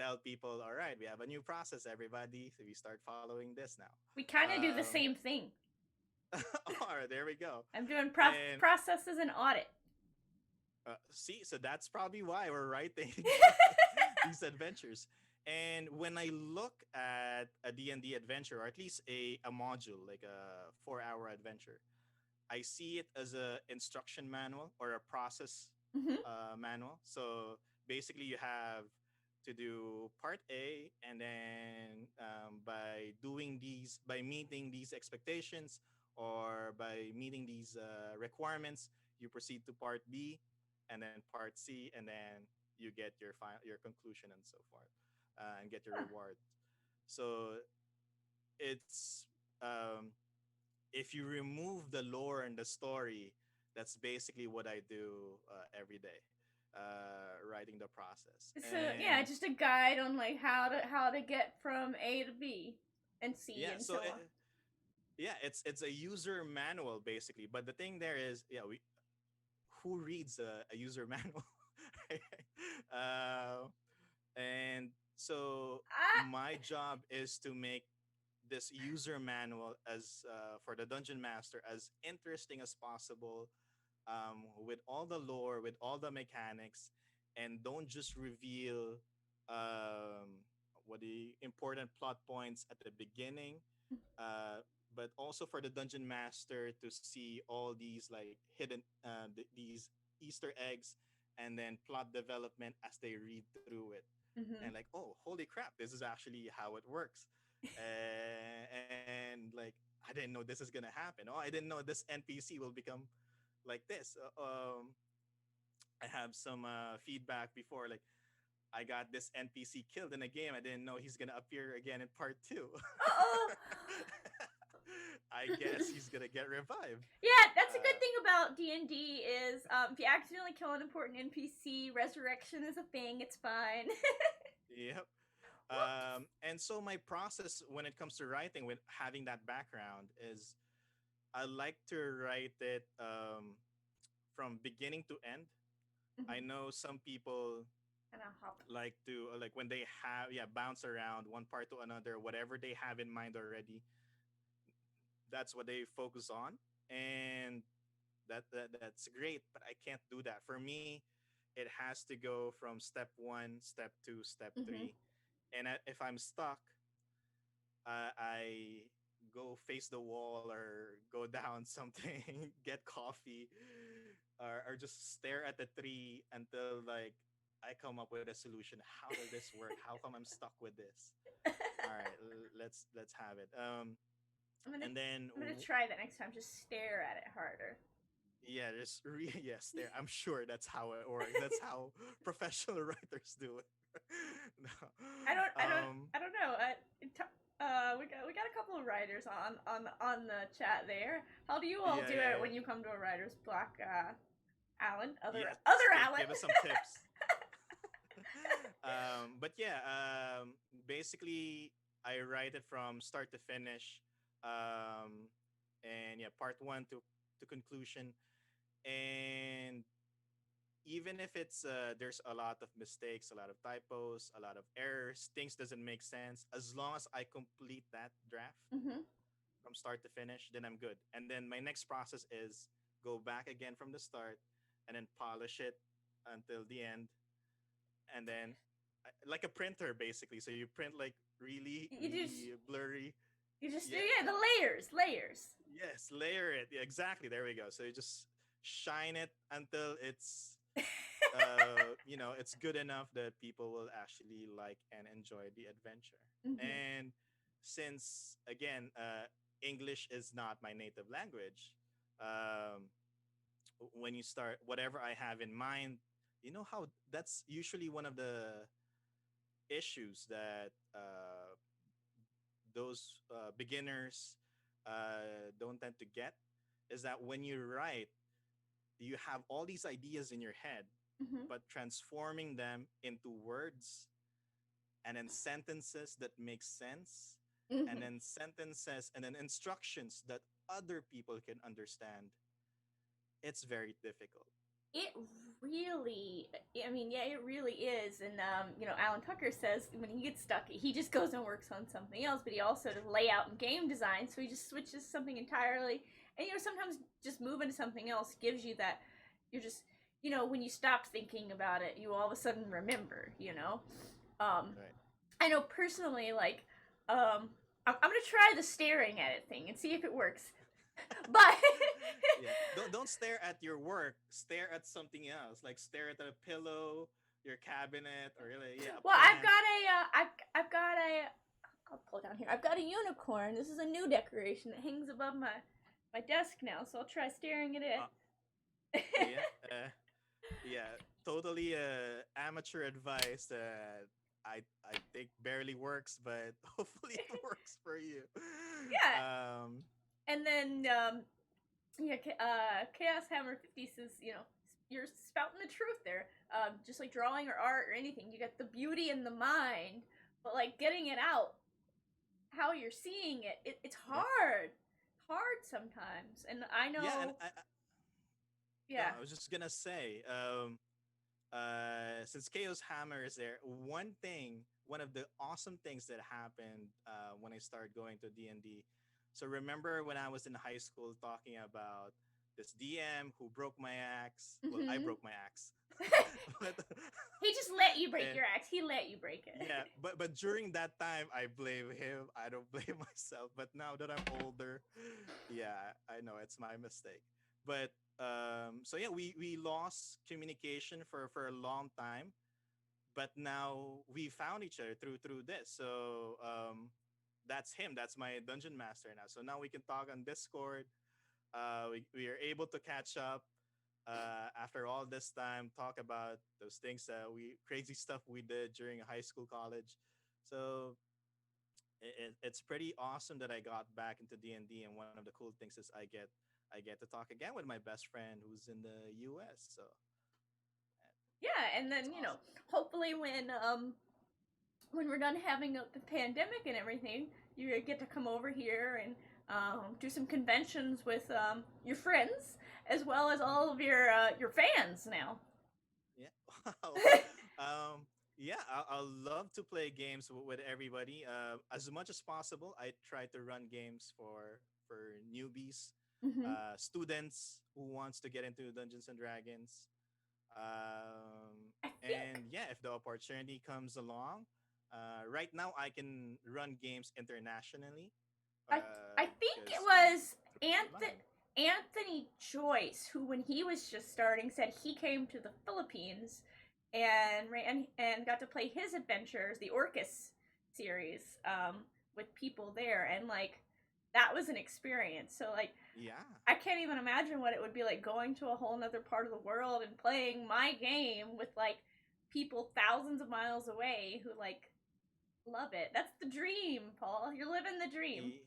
Speaker 2: tell people, all right, we have a new process, everybody. So we start following this now.
Speaker 1: We kind of do the
Speaker 2: Um,
Speaker 1: same thing.
Speaker 2: all right, there we go.
Speaker 1: I'm doing
Speaker 2: And
Speaker 1: processes and audit.
Speaker 2: see, so that's probably why we're writing these adventures. And when I look at a D&D adventure, or at least a module, like a 4-hour adventure, I see it as a instruction manual or a process
Speaker 1: Mm-hmm.
Speaker 2: manual. So basically, you have to do part A, and then by meeting these expectations or by meeting these requirements, you proceed to part B, and then part C, and then you get your conclusion and so forth, and get your
Speaker 1: Huh.
Speaker 2: reward. So it's if you remove the lore and the story, that's basically what I do every day, writing the process.
Speaker 1: So yeah,
Speaker 2: And
Speaker 1: just a guide on like how to get from A to B and C
Speaker 2: yeah,
Speaker 1: and
Speaker 2: so
Speaker 1: so on.
Speaker 2: yeah, it's a user manual basically. But the thing there is, yeah, we who reads a user manual? uh, and so
Speaker 1: Ah.
Speaker 2: my job is to make this user manual as for the dungeon master as interesting as possible, with all the lore, with all the mechanics, and don't just reveal what the important plot points at the beginning, but also for the dungeon master to see all these like hidden these Easter eggs, and then plot development as they read through it, and
Speaker 1: Mm-hmm.
Speaker 2: like, oh, holy crap, this is actually how it works. And like, I didn't know this is gonna happen. Oh, I didn't know this NPC will become like this. I have some feedback before, like, I got this NPC killed in a game. I didn't know he's gonna appear again in part two.
Speaker 1: Uh oh.
Speaker 2: I guess he's gonna get revived.
Speaker 1: Yeah, that's a good
Speaker 2: Uh,
Speaker 1: thing about D&D is if you accidentally kill an important NPC, resurrection is a thing. It's fine.
Speaker 2: yep.
Speaker 1: Whoops.
Speaker 2: And so my process when it comes to writing, with having that background, is I like to write it from beginning to end. I
Speaker 1: Mm-hmm.
Speaker 2: know some people
Speaker 1: And I'll hop.
Speaker 2: like to like when they have, yeah, bounce around one part to another, whatever they have in mind already, that's what they focus on. And that's great, but I can't do that. For me, it has to go from step 1, step 2, step
Speaker 1: Mm-hmm.
Speaker 2: 3. And if I'm stuck, I go face the wall or go down something, get coffee, or just stare at the tree until like I come up with a solution. How does this work? How come I'm stuck with this? All right, let's have it.
Speaker 1: I'm gonna
Speaker 2: And then
Speaker 1: I'm gonna try that next time. Just stare at it harder.
Speaker 2: yeah, just yes, there. I'm sure that's how it works. That's how professional writers do it. No.
Speaker 1: I don't I don't
Speaker 2: Um,
Speaker 1: I don't know. We got a couple of writers on the chat there. How do you all
Speaker 2: yeah,
Speaker 1: do
Speaker 2: yeah,
Speaker 1: it
Speaker 2: yeah.
Speaker 1: when you come to a writer's block, Alan? Other
Speaker 2: Yes,
Speaker 1: other Alan.
Speaker 2: give us some tips. But yeah, basically, I write it from start to finish, um, and yeah, part one to conclusion. And even if it's there's a lot of mistakes, a lot of typos, a lot of errors, things doesn't make sense. As long as I complete that draft
Speaker 1: Mm-hmm.
Speaker 2: from start to finish, then I'm good. And then my next process is go back again from the start, and then polish it until the end, and then like a printer basically. So you print like really
Speaker 1: You just
Speaker 2: really blurry.
Speaker 1: you just do,
Speaker 2: Yeah,
Speaker 1: yeah, the layers.
Speaker 2: yes, layer it. Yeah, exactly. There we go. So you just shine it until it's it's good enough that people will actually like and enjoy the adventure.
Speaker 1: Mm-hmm.
Speaker 2: And since again, English is not my native language, um, when you start whatever I have in mind, you know how that's usually one of the issues that those beginners don't tend to get, is that when you write, you have all these ideas in your head,
Speaker 1: Mm-hmm.
Speaker 2: but transforming them into words and then sentences that make sense, and
Speaker 1: Mm-hmm.
Speaker 2: then sentences and then instructions that other people can understand, it's very difficult.
Speaker 1: It really, I mean, yeah, it really is. And Alan Tucker says when he gets stuck, he just goes and works on something else. But he also does layout and game design, so he just switches something entirely. And sometimes just moving to something else gives you that. You're just, when you stop thinking about it, you all of a sudden remember. Um,
Speaker 2: Right.
Speaker 1: I know personally, like, I'm gonna try the staring at it thing and see if it works. But
Speaker 2: Yeah. Don't stare at your work. Stare at something else. Like stare at a pillow, your cabinet, or really, yeah, a
Speaker 1: well, I've
Speaker 2: plant.
Speaker 1: got I've got a. I'll pull it down here. I've got a unicorn. This is a new decoration that hangs above my desk now, so I'll try staring at
Speaker 2: Uh,
Speaker 1: it.
Speaker 2: yeah. Yeah. Totally amateur advice that I think barely works, but hopefully it works for you.
Speaker 1: Yeah,
Speaker 2: Um,
Speaker 1: and then yeah, Chaos Hammer 50 says, you're spouting the truth there. Just like drawing or art or anything, you get the beauty in the mind, but like getting it out, how you're seeing it's
Speaker 2: yeah.
Speaker 1: hard sometimes. And I
Speaker 2: Yeah, and
Speaker 1: know,
Speaker 2: no,
Speaker 1: yeah.
Speaker 2: I was just gonna say, since Chaos Hammer is there, one of the awesome things that happened when I started going to D&D. So remember when I was in high school talking about this DM who broke my axe? Well, I
Speaker 1: Mm-hmm.
Speaker 2: broke my axe. but
Speaker 1: He just let you break
Speaker 2: and
Speaker 1: your axe. He let you break it.
Speaker 2: yeah, but during that time I blame him. I don't blame myself. But now that I'm older, yeah, I know it's my mistake. But so yeah, we lost communication for a long time, but now we found each other through this. So that's him. That's my dungeon master now. So now we can talk on Discord. We are able to catch up after all this time, talk about those things that we crazy stuff we did during high school, college. So it's pretty awesome that I got back into D&D, and one of the cool things is I get to talk again with my best friend who's in the US. So
Speaker 1: Yeah, and
Speaker 2: it's
Speaker 1: then
Speaker 2: awesome.
Speaker 1: hopefully when we're done having the pandemic and everything, you get to come over here and do some conventions with your friends as well as all of your fans now.
Speaker 2: Yeah. Wow. Yeah, I'll love to play games with everybody. As much as possible, I try to run games for newbies,
Speaker 1: Mm-hmm.
Speaker 2: students who wants to get into Dungeons and Dragons.
Speaker 1: I
Speaker 2: And
Speaker 1: think
Speaker 2: yeah, if the opportunity comes along, right now I can run games internationally
Speaker 1: I I think it
Speaker 2: because
Speaker 1: was
Speaker 2: through
Speaker 1: Anthony
Speaker 2: online.
Speaker 1: Anthony Joyce who, when he was just starting, said he came to the Philippines and and got to play his adventures, the Orcus series, with people there, and like that was an experience. So like
Speaker 2: Yeah.
Speaker 1: I can't even imagine what it would be like going to a whole nother part of the world and playing my game with like people thousands of miles away who like love it. That's the dream, Paul. You're living the dream.
Speaker 2: Y-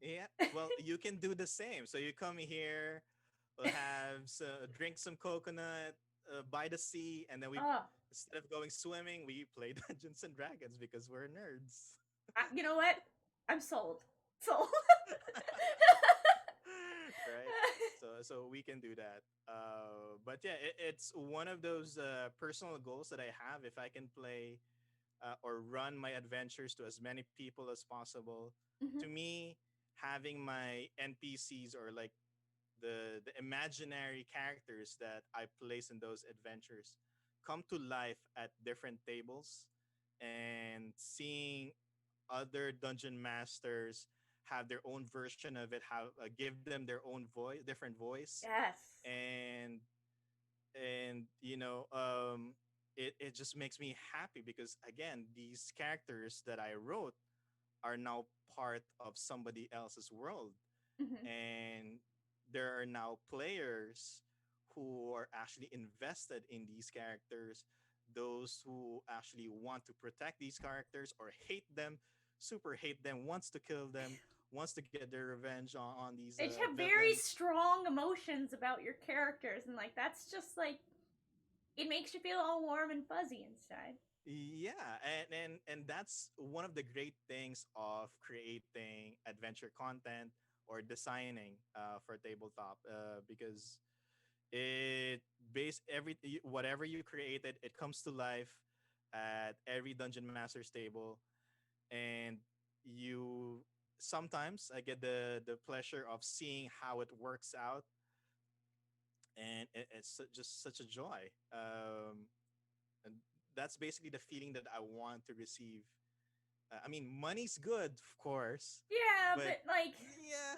Speaker 2: Yeah. Well, you can do the same. So you come here, we'll have drink some coconut by the sea, and then we
Speaker 1: Oh,
Speaker 2: instead of going swimming, we play Dungeons and Dragons because we're nerds.
Speaker 1: you know what? I'm sold. Sold.
Speaker 2: Right. So we can do that. But yeah, it's one of those personal goals that I have. If I can play or run my adventures to as many people as possible,
Speaker 1: Mhm.
Speaker 2: to me, having my NPCs or like the imaginary characters that I place in those adventures come to life at different tables, and seeing other dungeon masters have their own version of it, have give them their own voice, different voice,
Speaker 1: Yes.
Speaker 2: and it just makes me happy because again, these characters that I wrote are now part of somebody else's world,
Speaker 1: Mhm.
Speaker 2: and there are now players who are actually invested in these characters, those who actually want to protect these characters or hate them, super hate them, wants to kill them, wants to get their revenge on these
Speaker 1: They just have very
Speaker 2: villains.
Speaker 1: strong emotions about your characters, and like that's just like it makes you feel all warm and fuzzy inside.
Speaker 2: Yeah, and that's one of the great things of creating adventure content or designing for tabletop, because it base whatever you created, it comes to life at every dungeon master's table, and you sometimes I get the pleasure of seeing how it works out, and just such a joy. And that's basically the feeling that I want to receive. I mean, money's good, of course,
Speaker 1: Yeah,
Speaker 2: but
Speaker 1: but like,
Speaker 2: yeah,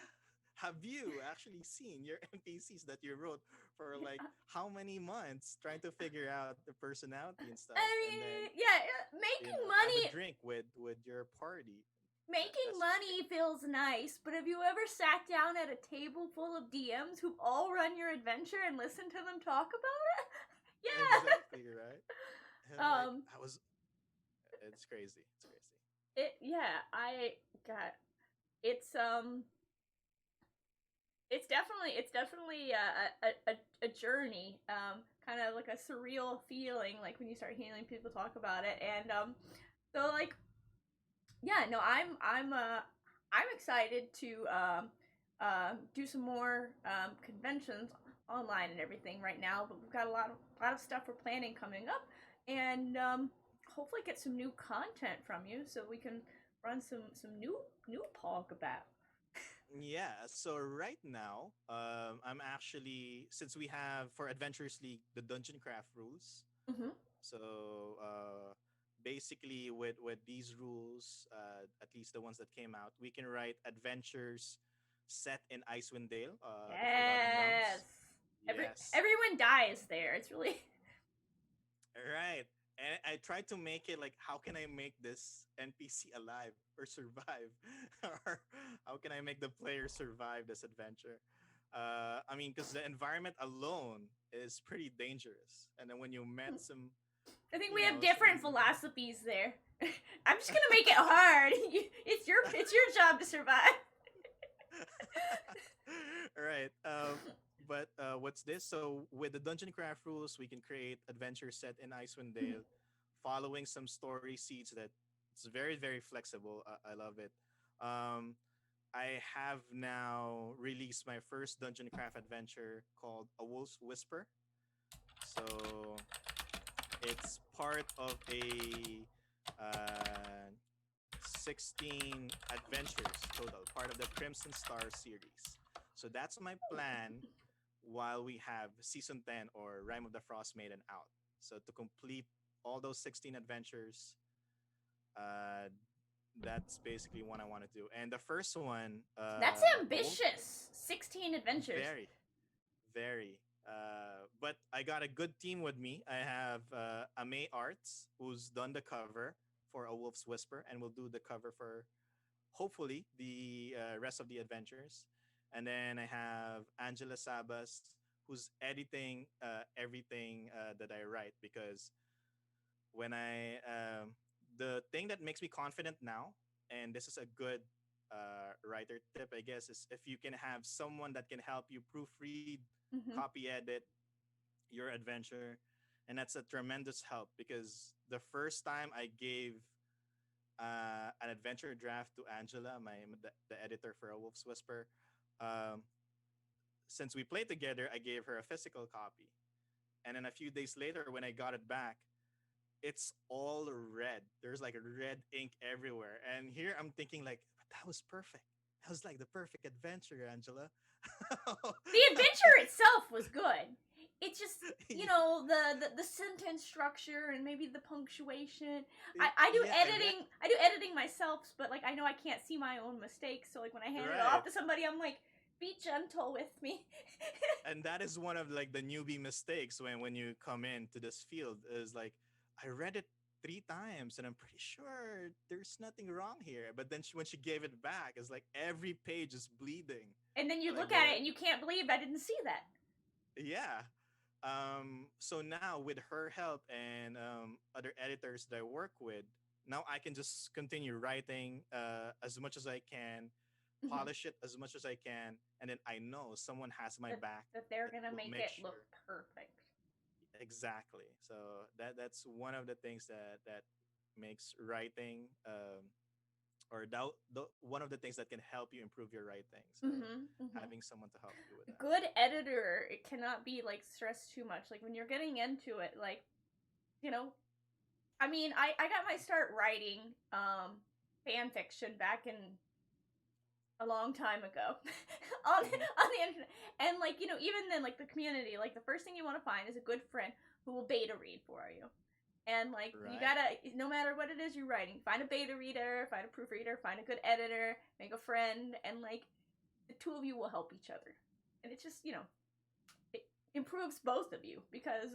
Speaker 2: have you actually seen your NPCs that you wrote for like how many months trying to figure out the personality and
Speaker 1: I
Speaker 2: stuff, and then
Speaker 1: mean, yeah, making
Speaker 2: have a
Speaker 1: money
Speaker 2: drink with your party?
Speaker 1: making
Speaker 2: That's just
Speaker 1: money
Speaker 2: great.
Speaker 1: feels nice, but have you ever sat down at a table full of DMs who all run your adventure and listen to them talk about it?
Speaker 2: Exactly right. And
Speaker 1: Yeah.
Speaker 2: like I was, it's crazy. It's crazy.
Speaker 1: Yeah, I got it's it's definitely a journey, kind of like a surreal feeling, like when you start hearing people talk about it, and so like yeah, no, I'm excited to do some more conventions online and everything right now, but we've got a lot of stuff we're planning coming up, and hopefully get some new content from you so we can run some new Paul Gabat.
Speaker 2: Yeah, so right now, I'm actually, since we have for Adventures League the Dungeon Craft rules.
Speaker 1: Mm-hmm.
Speaker 2: So basically, with these rules, at least the ones that came out, we can write adventures set in Icewind Dale, the Forgotten
Speaker 1: Yes.
Speaker 2: Realms. Yes,
Speaker 1: Everyone dies there. It's really
Speaker 2: right. And I tried to make it like, how can I make this NPC alive or survive, or how can I make the player survive this adventure? I mean, because the environment alone is pretty dangerous, and then when you met some,
Speaker 1: I think
Speaker 2: you
Speaker 1: we have
Speaker 2: know,
Speaker 1: different
Speaker 2: some
Speaker 1: philosophies there. I'm just gonna make it hard. It's your to survive.
Speaker 2: Right. But what's this? So with the Dungeon Craft rules, we can create adventure set in Icewind Dale, following some story seeds that it's very very flexible. I love it. Um, I have now released my first Dungeon Craft adventure called A Wolf's Whisper. So it's part of a uh, 16 adventures total, part of the Crimson Star series. So that's my plan while we have season 10 or Rime of the Frost Maiden out. So to complete all those 16 adventures, uh, that's basically what I want to do. And the first one,
Speaker 1: That's
Speaker 2: won't
Speaker 1: ambitious. 16 adventures.
Speaker 2: very, very. But I got a good team with me. I have Ame Arts, who's done the cover for A Wolf's Whisper, and will do the cover for hopefully the rest of the adventures. And then I have Angela Sabas, who's editing everything that I write, because when the thing that makes me confident now, and this is a good writer tip, I guess, is if you can have someone that can help you proofread,
Speaker 1: Mm-hmm.
Speaker 2: copy edit your adventure, and that's a tremendous help, because the first time I gave an adventure draft to Angela, the editor for A Wolf's Whisper. Um, since we played together, I gave her a physical copy, and then a few days later, when I got it back, it's all red. There's like red ink everywhere, and here I'm thinking like, but that was perfect. That was like the perfect adventure, Angela.
Speaker 1: The adventure itself was good. It's just, the sentence structure and maybe the punctuation. I do
Speaker 2: Yeah,
Speaker 1: editing. I do editing myself, but like I know I can't see my own mistakes. So like when I hand it
Speaker 2: right.
Speaker 1: off to somebody, I'm like, be gentle with me.
Speaker 2: And that is one of like the newbie mistakes when you come into this field, is like, I read it 3 times and I'm pretty sure there's nothing wrong here, but then when she gave it back, it's like every page is bleeding.
Speaker 1: And then you
Speaker 2: Like
Speaker 1: look at it and you can't believe I didn't see that.
Speaker 2: yeah. So now with her help and other editors that I work with, now I can just continue writing as much as I can,
Speaker 1: Mm-hmm.
Speaker 2: polish it as much as I can, and then I know someone has my
Speaker 1: that,
Speaker 2: back
Speaker 1: that they're
Speaker 2: that
Speaker 1: gonna
Speaker 2: will
Speaker 1: make
Speaker 2: make
Speaker 1: it look
Speaker 2: sure.
Speaker 1: perfect.
Speaker 2: Exactly. So that's one of the things that makes writing, or one of the things that can help you improve your writing. So
Speaker 1: Mm-hmm. Mm-hmm.
Speaker 2: having someone to help you with that.
Speaker 1: Good editor, it cannot be like stressed too much. Like when you're getting into it, like, you know, I mean, I got my start writing fan fiction back in a long time ago on
Speaker 2: Hmm.
Speaker 1: on the internet, and like, even then, like the community, like the first thing you want to find is a good friend who will beta read for you. And like you
Speaker 2: Right.
Speaker 1: gotta, no matter what it is you're writing, find a beta reader, find a proofreader, find a good editor, make a friend, and like the two of you will help each other. And it's just, it improves both of you because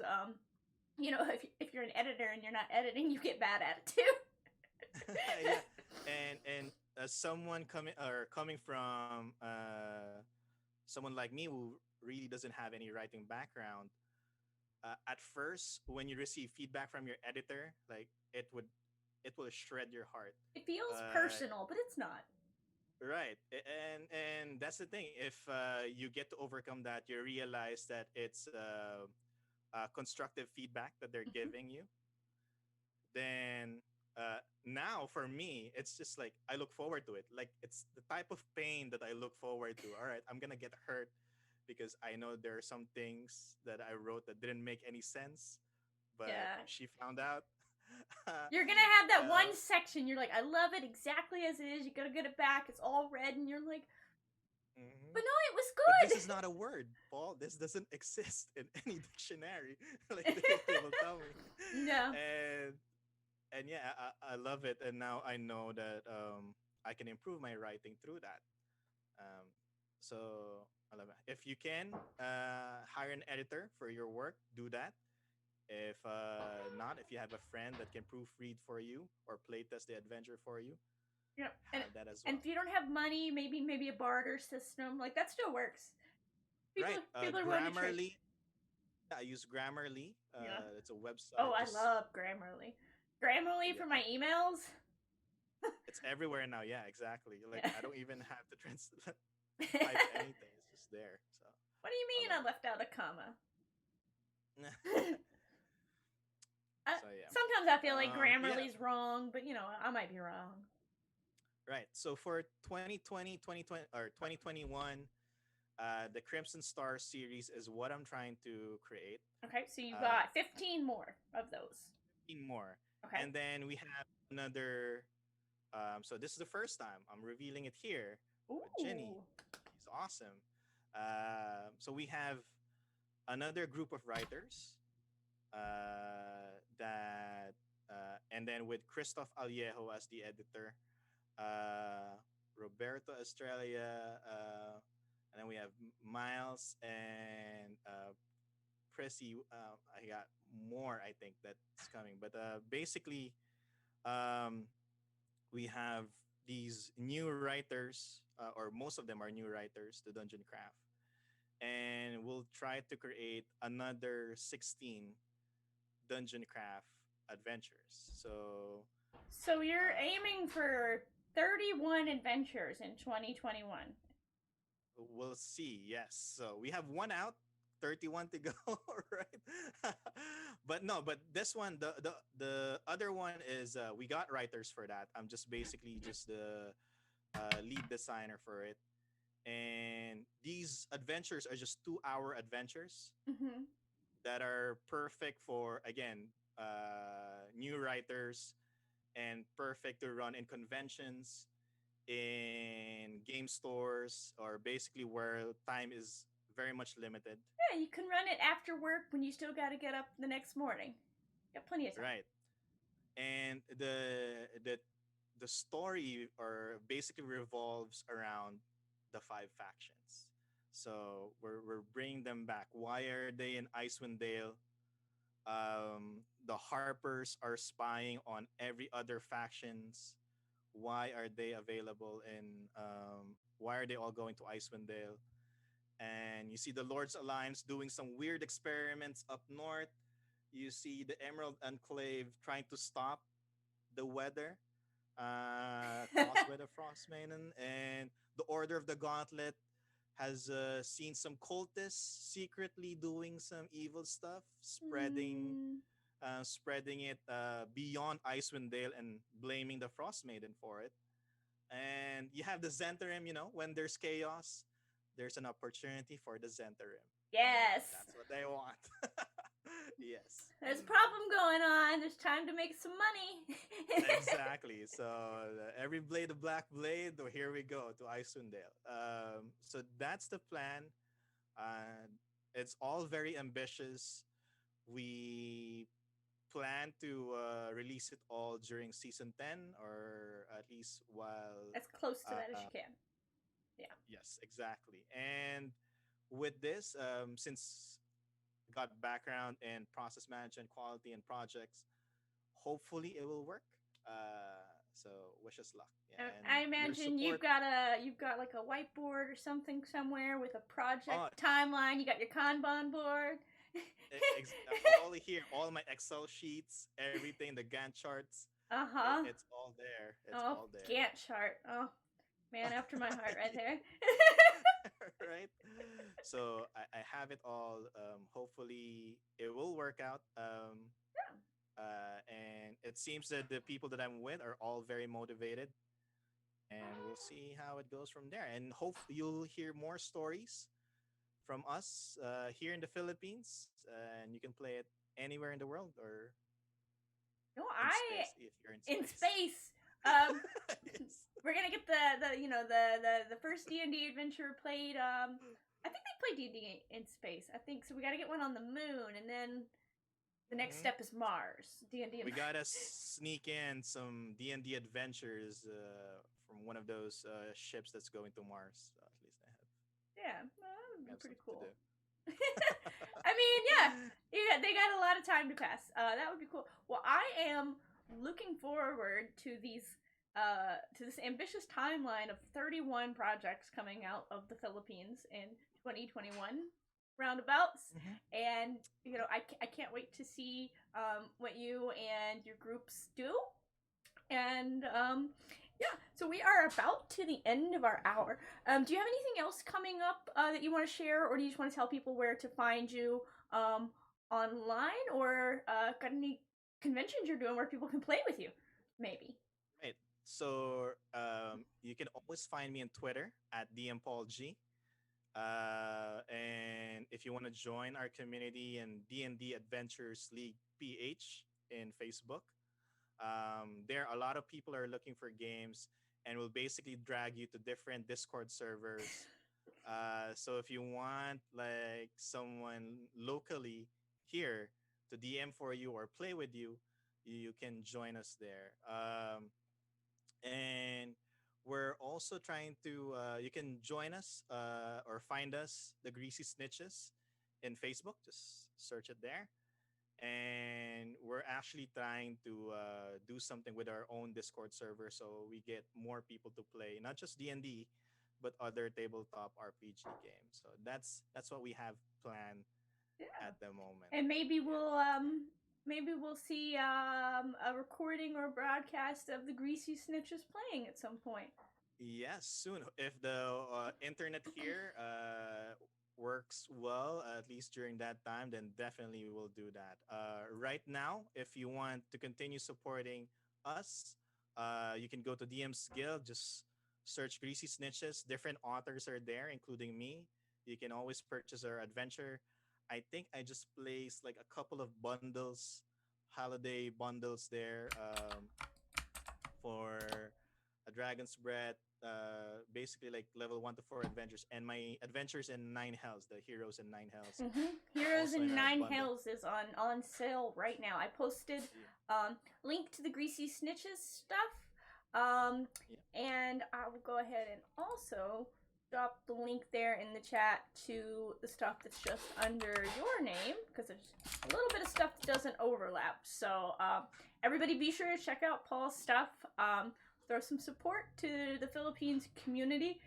Speaker 1: if you're an editor and you're not editing, you get bad at it too.
Speaker 2: Yeah, and as someone coming from someone like me who really doesn't have any writing background, at first when you receive feedback from your editor, like it will shred your heart.
Speaker 1: It feels
Speaker 2: Uh,
Speaker 1: personal, but it's not.
Speaker 2: right, and that's the thing. If you get to overcome that, you realize that it's constructive feedback that they're
Speaker 1: Mm-hmm.
Speaker 2: giving you, then now for me it's just like I look forward to it. Like it's the type of pain that I look forward to. All right, I'm gonna get hurt because I know there are some things that I wrote that didn't make any sense, but
Speaker 1: Yeah.
Speaker 2: she found out.
Speaker 1: You're gonna have that
Speaker 2: uh,
Speaker 1: one section, you're like, I love it exactly as it is. You gotta get it back. It's all red, and you're like,
Speaker 2: mhm.
Speaker 1: but no, it was
Speaker 2: But this
Speaker 1: good.
Speaker 2: is not a word, Paul. This doesn't exist in any dictionary. Like they will tell me,
Speaker 1: No.
Speaker 2: and yeah, I love it, and now I know that I can improve my writing through that. Um, so I love it. If you can hire an editor for your work, do that. If not, if you have a friend that can proofread for you or playtest the adventure for you,
Speaker 1: Yeah. and
Speaker 2: have that as
Speaker 1: and
Speaker 2: well.
Speaker 1: if you don't have money, maybe a barter system, like that still works. People
Speaker 2: Right.
Speaker 1: people are willing to trade.
Speaker 2: Grammarly. Yeah, I use Grammarly.
Speaker 1: Yeah.
Speaker 2: It's a
Speaker 1: Oh,
Speaker 2: website.
Speaker 1: I
Speaker 2: Just
Speaker 1: love Grammarly. Grammarly
Speaker 2: yeah,
Speaker 1: for my emails.
Speaker 2: It's everywhere now. Yeah, exactly. Like I don't even have to type anything. It's just there. So
Speaker 1: What do you
Speaker 2: I
Speaker 1: mean
Speaker 2: love
Speaker 1: I left out a comma?
Speaker 2: it. So yeah.
Speaker 1: Sometimes I feel like
Speaker 2: Yeah.
Speaker 1: Grammarly's wrong, but I might be wrong.
Speaker 2: Right. So for 2020, 2020 or 2021, the Crimson Star series is what I'm trying to create.
Speaker 1: Okay, so you
Speaker 2: Uh,
Speaker 1: got 15 more of those.
Speaker 2: 15 more.
Speaker 1: Okay.
Speaker 2: And then we have another. So this is the first time I'm revealing it here with Jenny.
Speaker 1: Ooh.
Speaker 2: She's awesome. So we have another group of writers and then with Christoph Aliejo as the editor, uh, Roberto Australia, and then we have Miles and Prissy. I got more, I think, that's coming. But basically, um, we have these new writers, or most of them are new writers to Dungeon Craft. And we'll try to create another 16 Dungeon Craft adventures.
Speaker 1: So you're
Speaker 2: uh,
Speaker 1: aiming for 31 adventures in 2021.
Speaker 2: we'll see. Yes. So we have one out, 31 to go, right? But this one, the other one is we got writers for that. I'm just basically just the lead designer for it. And these adventures are just 2 hour adventures
Speaker 1: Mm-hmm.
Speaker 2: that are perfect for, again, new writers, and perfect to run in conventions, in game stores, or basically where time is very much limited.
Speaker 1: Yeah, you can run it after work when you still got to get up the next morning. You got plenty of time.
Speaker 2: Right. And the story or basically revolves around the five factions. So we're bringing them back. Why are they in Icewind Dale? The Harpers are spying on every other factions. Why are they available in? Why are they all going to Icewind Dale? And you see the Lord's Alliance doing some weird experiments up north. You see the Emerald Enclave trying to stop the weather caused by the Frostmaiden, and the Order of the Gauntlet has seen some cultists secretly doing some evil stuff,
Speaker 1: Mm.
Speaker 2: spreading it beyond Icewind Dale and blaming the Frostmaiden for it. And you have the Zentarim, when there's chaos, there's an opportunity for the Zentarim. And
Speaker 1: Yes.
Speaker 2: that's what they want. Yes.
Speaker 1: There's a problem going on. There's time to make some money.
Speaker 2: Exactly. So every blade, a black blade. Oh, here we go to Icewind Dale. So that's the plan. Uh, it's all very ambitious. We plan to release it all during season 10, or at least while.
Speaker 1: As close to that as
Speaker 2: Uh,
Speaker 1: you can. Yeah.
Speaker 2: yes, exactly. And with this, since I got background in process management, quality, and projects, hopefully it will work. So wish us luck. Yeah, and
Speaker 1: I
Speaker 2: your
Speaker 1: imagine
Speaker 2: support.
Speaker 1: you've got like a whiteboard or something somewhere with a project
Speaker 2: Oh,
Speaker 1: timeline. You got your Kanban board.
Speaker 2: all here, all my Excel sheets, everything, the Gantt charts.
Speaker 1: Uh-huh.
Speaker 2: It's all there. It's
Speaker 1: Oh,
Speaker 2: all there.
Speaker 1: Gantt chart. Oh, man, after my heart right there.
Speaker 2: Right. So I have it all. Hopefully it will work out. And it seems that the people that I'm with are all very motivated, and we'll see how it goes from there. And hope you'll hear more stories from us here in the Philippines, and you can play it anywhere in the world or
Speaker 1: No,
Speaker 2: in space if you're in
Speaker 1: in
Speaker 2: space.
Speaker 1: space.
Speaker 2: Yes.
Speaker 1: We're gonna get the first D&D adventure played. I think they play D&D in space. I think so. We got to get one on the moon, and then the next step is Mars. D&D.
Speaker 2: We gotta sneak in some D&D adventures from one of those ships that's going to Mars. At least I have.
Speaker 1: Yeah, well, that would be
Speaker 2: Have
Speaker 1: pretty
Speaker 2: something
Speaker 1: cool.
Speaker 2: to do.
Speaker 1: I mean, yeah, they got a lot of time to pass. That would be cool. Well, I am looking forward to this ambitious timeline of 31 projects coming out of the Philippines in 2021 roundabouts. And I can't wait to see what you and your groups do. And yeah, so we are about to the end of our hour. Do you have anything else coming up that you want to share, or do you just want to tell people where to find you um, online, or got any conventions you're doing where people can play with you? Maybe.
Speaker 2: Right. So you can always find me on Twitter at DMPaulG. And if you want to join our community and D&D Adventures League PH in Facebook, there a lot of people are looking for games and will basically drag you to different Discord servers. So if you want like someone locally here to DM for you or play with you, you can join us there. And we're also trying to you can join us or find us, the Greasy Snitches, in Facebook. Just search it there. And we're actually trying to do something with our own Discord server so we get more people to play not just D&D but other tabletop RPG games. So that's what we have planned
Speaker 1: Yeah.
Speaker 2: at the moment.
Speaker 1: And maybe we'll see a recording or broadcast of the Greasy Snitches playing at some point.
Speaker 2: Yes, soon. If the internet here works well, at least during that time, then definitely we will do that. Right now, if you want to continue supporting us, you can go to DM's Guild, just search Greasy Snitches. Different authors are there, including me. You can always purchase our adventure. I think I just placed like a couple of bundles, holiday bundles there. For a Dragon's Breath, basically like level 1 to 4 adventures, and my adventures in Nine Hells, the Heroes in Nine Hells, are
Speaker 1: Heroes
Speaker 2: also
Speaker 1: in
Speaker 2: in a
Speaker 1: Nine
Speaker 2: bundle.
Speaker 1: Hells is on sale right now. I posted
Speaker 2: Yeah,
Speaker 1: link to the Greasy Snitches stuff, um,
Speaker 2: yeah,
Speaker 1: and I will go ahead and also drop the link there in the chat to the stuff that's just under your name, because there's a little bit of stuff that doesn't overlap. So everybody be sure to check out Paul's stuff. Throw some support to the Philippines community,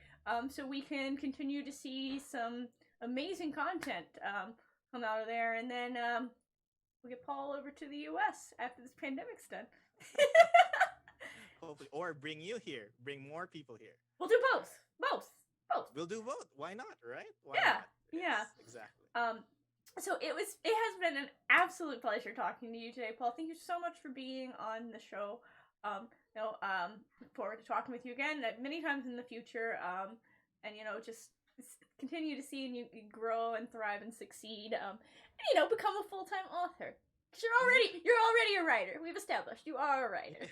Speaker 1: so we can continue to see some amazing content come out of there, and then we'll get Paul over to the U.S. after this pandemic's done.
Speaker 2: hopefully, or bring you here, bring more people here.
Speaker 1: We'll do both.
Speaker 2: We'll do both. Why not? Right? Why
Speaker 1: Yeah,
Speaker 2: not?
Speaker 1: yeah.
Speaker 2: Yes, exactly.
Speaker 1: So it has been an absolute pleasure talking to you today, Paul. Thank you so much for being on the show. Look forward to talking with you again many times in the future. And just continue to see you grow and thrive and succeed. And become a full-time author. Cause you're already a writer. We've established you are a writer.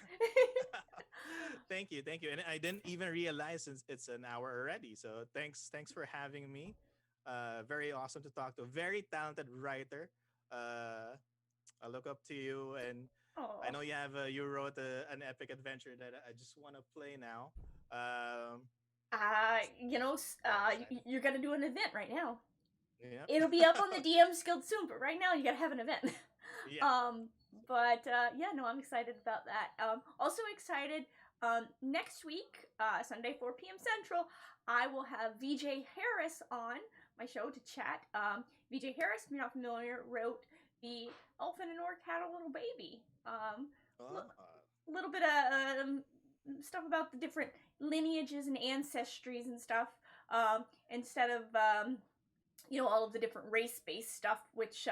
Speaker 2: Thank you, and I didn't even realize it's an hour already. So thanks for having me. Very awesome to talk to. A very talented writer. I look up to you, and I
Speaker 1: Oh.
Speaker 2: know you wrote an epic adventure that I just want to play now. Um, excited.
Speaker 1: You're gonna do an event right now.
Speaker 2: Yeah.
Speaker 1: It'll be up on the DM's Guild soon, but right now you gotta have an event.
Speaker 2: Yeah.
Speaker 1: But yeah, no, I'm excited about that. Also excited. Next week, Sunday 4 p.m. Central, I will have VJ Harris on my show to chat. VJ Harris, if you're not familiar, wrote the Elephant and Orc Had a Little Baby.
Speaker 2: Oh,
Speaker 1: Little bit of stuff about the different lineages and ancestries and stuff. Instead of all of the different race-based stuff, which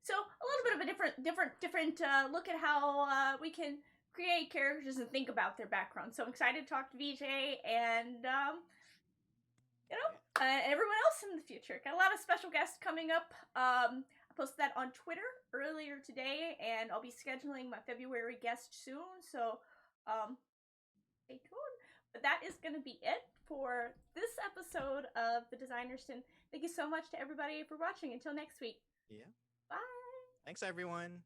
Speaker 1: so a little bit of a different look at how we can create characters and think about their background. So I'm excited to talk to VJ and everyone else in the future. Got a lot of special guests coming up. I posted that on Twitter earlier today, and I'll be scheduling my February guest soon. So stay tuned. But that is going to be it for this episode of The Designerston. Thank you so much to everybody for watching. Until next week.
Speaker 2: yeah.
Speaker 1: Bye.
Speaker 2: Thanks, everyone.